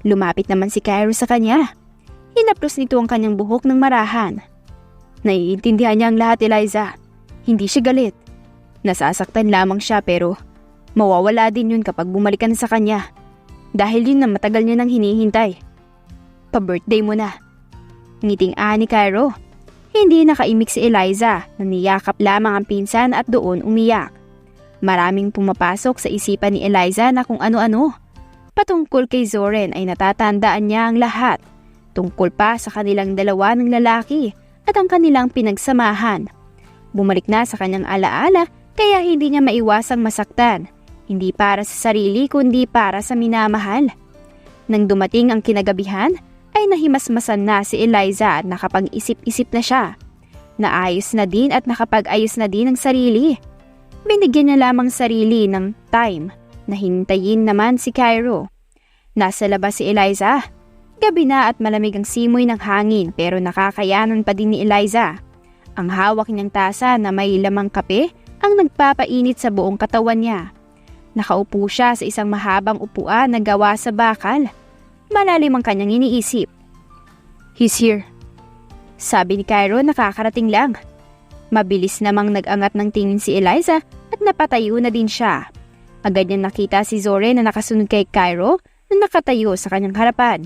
Lumapit naman si Cairo sa kanya. Hinaplos nito ang kanyang buhok ng marahan. Naiintindihan niya ang lahat, Eliza. Hindi siya galit. Nasasaktan lamang siya pero mawawala din yun kapag bumalik ka na sa kanya. Dahil yun na matagal niya nang hinihintay. Pa-birthday mo na. Ngiting-a ni Cairo. Hindi nakaimik si Eliza na niyakap lamang ang pinsan at doon umiyak. Maraming pumapasok sa isipan ni Eliza na kung ano-ano. Patungkol kay Zoren ay natatandaan niya ang lahat. Tungkol pa sa kanilang dalawa ng lalaki at ang kanilang pinagsamahan. Bumalik na sa kanyang alaala kaya hindi niya maiwasang masaktan. Hindi para sa sarili kundi para sa minamahal. Nang dumating ang kinagabihan, ay nahimasmasan na si Eliza at nakapag-isip-isip na siya. Naayos na din at nakapag-ayos na din ang sarili. Binigyan niya lamang sarili ng time na hintayin naman si Cairo. Nasa labas si Eliza. Gabi na at malamig ang simoy ng hangin pero nakakayanan pa din ni Eliza. Ang hawak niyang tasa na may lamang kape ang nagpapainit sa buong katawan niya. Nakaupo siya sa isang mahabang upuan na gawa sa bakal. Malalim ang kanyang iniisip. He's here. Sabi ni Cairo nakakarating lang. Mabilis namang nag-angat ng tingin si Eliza at napatayo na din siya. Agad niyang nakita si Zoren na nakasunod kay Cairo na nakatayo sa kanyang harapan.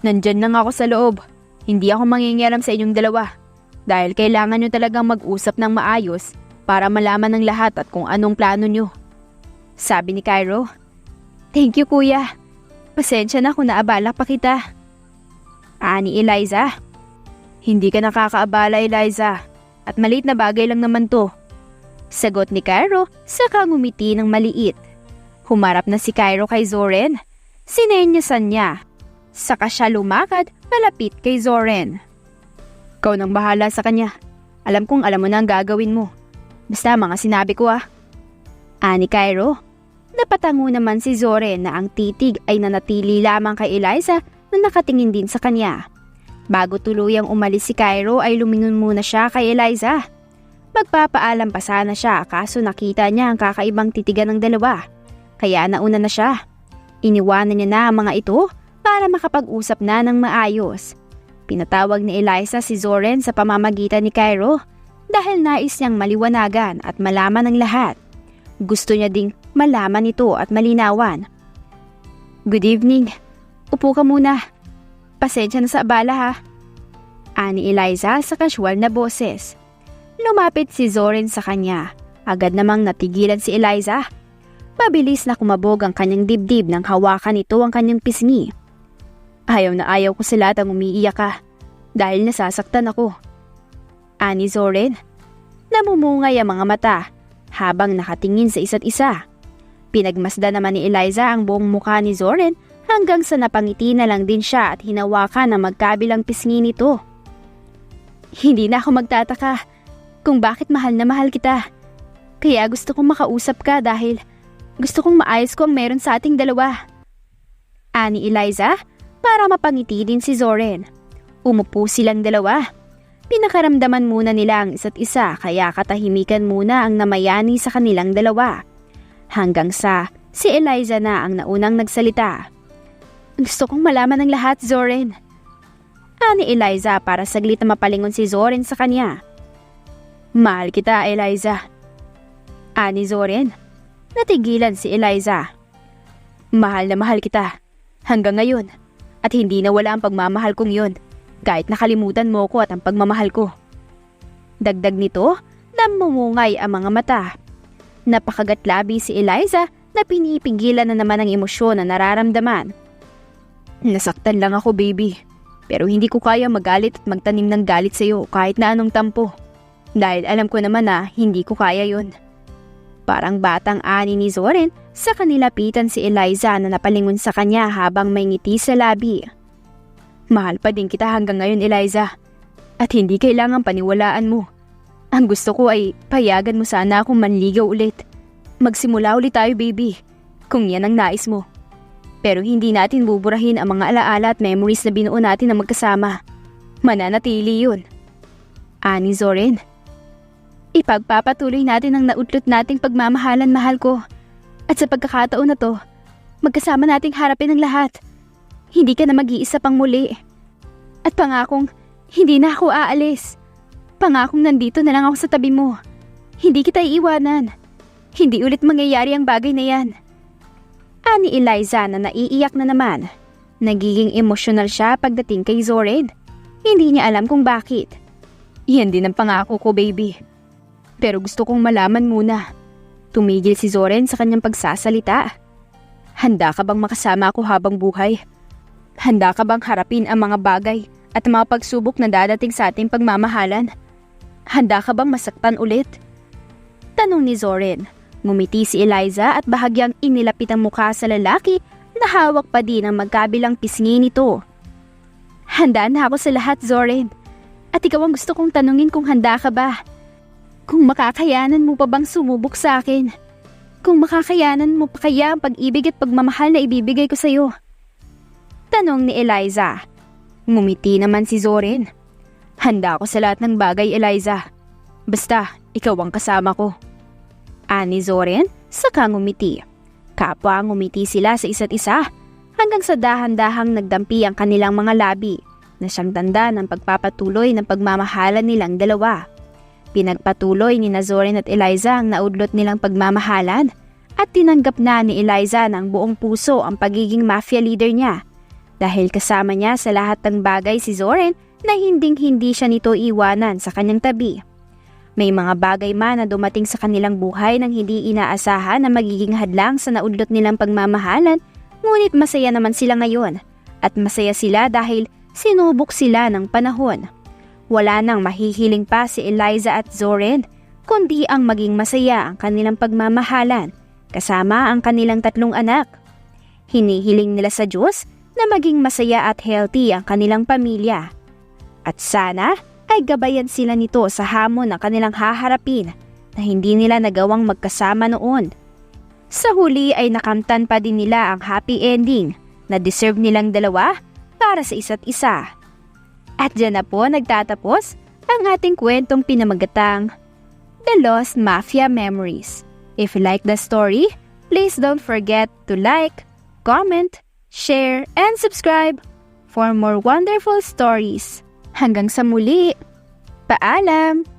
Nandyan lang ako sa loob. Hindi ako mangingialam sa inyong dalawa. Dahil kailangan nyo talagang mag-usap ng maayos para malaman ng lahat at kung anong plano nyo. Sabi ni Cairo. Thank you, kuya. Pasensya na kung naabala pa kita. Ani Eliza. Hindi ka nakakaabala, Eliza. At maliit na bagay lang naman to. Sagot ni Cairo, saka ngumiti ng maliit. Humarap na si Cairo kay Zoren. Sinenyasan niya. Saka siya lumakad palapit kay Zoren. Ikaw nang bahala sa kanya. Alam kong alam mo na ang gagawin mo. Basta mga sinabi ko Ani Cairo. Napatango naman si Zoren na ang titig ay nanatili lamang kay Eliza na nakatingin din sa kanya. Bago tuluyang umalis si Cairo ay lumingon muna siya kay Eliza. Magpapaalam pa sana siya kaso nakita niya ang kakaibang titigan ng dalawa. Kaya nauna na siya. Iniwanan niya na ang mga ito para makapag-usap na ng maayos. Pinatawag ni Eliza si Zoren sa pamamagitan ni Cairo dahil nais niyang maliwanagan at malaman ang lahat. Gusto niya ding malaman ito at malinawan. "Good evening. Upo ka muna. Pasensya na sa abala ha," ani Eliza sa casual na boses. Lumapit si Zoren sa kanya. Agad namang natigilan si Eliza. Mabilis na kumabog ang kanyang dibdib nang hawakan ito ang kanyang pisngi. "Ayaw na ayaw ko sa lahat ang umiiyak ka dahil nasasaktan ako," ani Zoren. Namumungay ang mga mata habang nakatingin sa isa't isa. Pinagmasdan naman ni Eliza ang buong mukha ni Zoren hanggang sa napangiti na lang din siya at hinawakan ang magkabilang pisngi nito. "Hindi na ako magtataka kung bakit mahal na mahal kita. Kaya gusto kong makausap ka dahil gusto kong maayos ko ang meron sa ating dalawa," ani Eliza para mapangiti din si Zoren. Umupo silang dalawa. Pinakaramdaman muna nila ang isa't isa kaya katahimikan muna ang namayani sa kanilang dalawa. Hanggang sa si Eliza na ang naunang nagsalita. "Gusto kong malaman ang lahat, Zoren," ani Eliza para saglit na mapalingon si Zoren sa kanya. "Mahal kita, Eliza," ani Zoren. Natigilan si Eliza. "Mahal na mahal kita hanggang ngayon at hindi nawala ang pagmamahal kong yun kahit nakalimutan mo ko at ang pagmamahal ko." Dagdag nito, namumungay ang mga mata. Napakagatlabi si Eliza na pinipigilan na naman ang emosyon na nararamdaman. "Nasaktan lang ako, baby. Pero hindi ko kaya magalit at magtanim ng galit sa iyo kahit na anong tampo. Dahil alam ko naman na hindi ko kaya yun." Parang batang ani ni Zoren sa kanilapitan si Eliza na napalingon sa kanya habang may ngiti sa labi. "Mahal pa din kita hanggang ngayon, Eliza. At hindi kailangan paniwalaan mo. Ang gusto ko ay payagan mo sana akong manligaw ulit. Magsimula ulit tayo, baby, kung yan ang nais mo. Pero hindi natin buburahin ang mga alaala at memories na binuo natin na magkasama. Mananatili yun," ani Zoren. "Ipagpapatuloy natin ang nautlot nating pagmamahalan, mahal ko. At sa pagkakataon na to, magkasama nating harapin ang lahat. Hindi ka na mag-iisa pang muli. At pangakong hindi na ako aalis. Pangakong nandito na lang ako sa tabi mo. Hindi kita iiwanan. Hindi ulit mangyayari ang bagay na yan," ani Eliza na naiiyak na naman. Nagiging emosyonal siya pagdating kay Zoren. Hindi niya alam kung bakit. "Yan din ang pangako ko, baby. Pero gusto kong malaman muna." Tumigil si Zoren sa kanyang pagsasalita. "Handa ka bang makasama ako habang buhay? Handa ka bang harapin ang mga bagay at mga pagsubok na dadating sa ating pagmamahalan? Handa ka bang masaktan ulit?" Tanong ni Zoren. Ngumiti si Eliza at bahagyang inilapit ang mukha sa lalaki na hawak pa din ang magkabilang pisngi nito. "Handa na ako sa lahat, Zoren. At ikaw ang gusto kong tanungin kung handa ka ba. Kung makakayanan mo pa bang sumubok sa akin? Kung makakayanan mo pa kaya ang pag-ibig at pagmamahal na ibibigay ko sa iyo?" Tanong ni Eliza. Ngumiti naman si Zoren. "Handa ako sa lahat ng bagay, Eliza. Basta, ikaw ang kasama ko," ani Zoren saka ngumiti. Kapwa ngumiti sila sa isa't isa hanggang sa dahan-dahang nagdampi ang kanilang mga labi na siyang tanda ng pagpapatuloy ng pagmamahalan nilang dalawa. Pinagpatuloy ni Zoren at Eliza ang naudlot nilang pagmamahalan at tinanggap na ni Eliza ng buong puso ang pagiging mafia leader niya dahil kasama niya sa lahat ng bagay si Zoren na hinding-hindi siya nito iwanan sa kanyang tabi. May mga bagay man na dumating sa kanilang buhay nang hindi inaasahan na magiging hadlang sa naudlot nilang pagmamahalan, ngunit masaya naman sila ngayon at masaya sila dahil sinubok sila ng panahon. Wala nang mahihiling pa si Eliza at Zoren, kundi ang maging masaya ang kanilang pagmamahalan kasama ang kanilang 3 anak. Hinihiling nila sa Diyos na maging masaya at healthy ang kanilang pamilya. At sana ay gabayan sila nito sa hamon na kanilang haharapin na hindi nila nagawang magkasama noon. Sa huli ay nakamtan pa din nila ang happy ending na deserve nilang dalawa para sa isa't isa. At dyan na po nagtatapos ang ating kwentong pinamagatang The Lost Mafia Memories. If you like the story, please don't forget to like, comment, share, and subscribe for more wonderful stories. Hanggang sa muli! Paalam!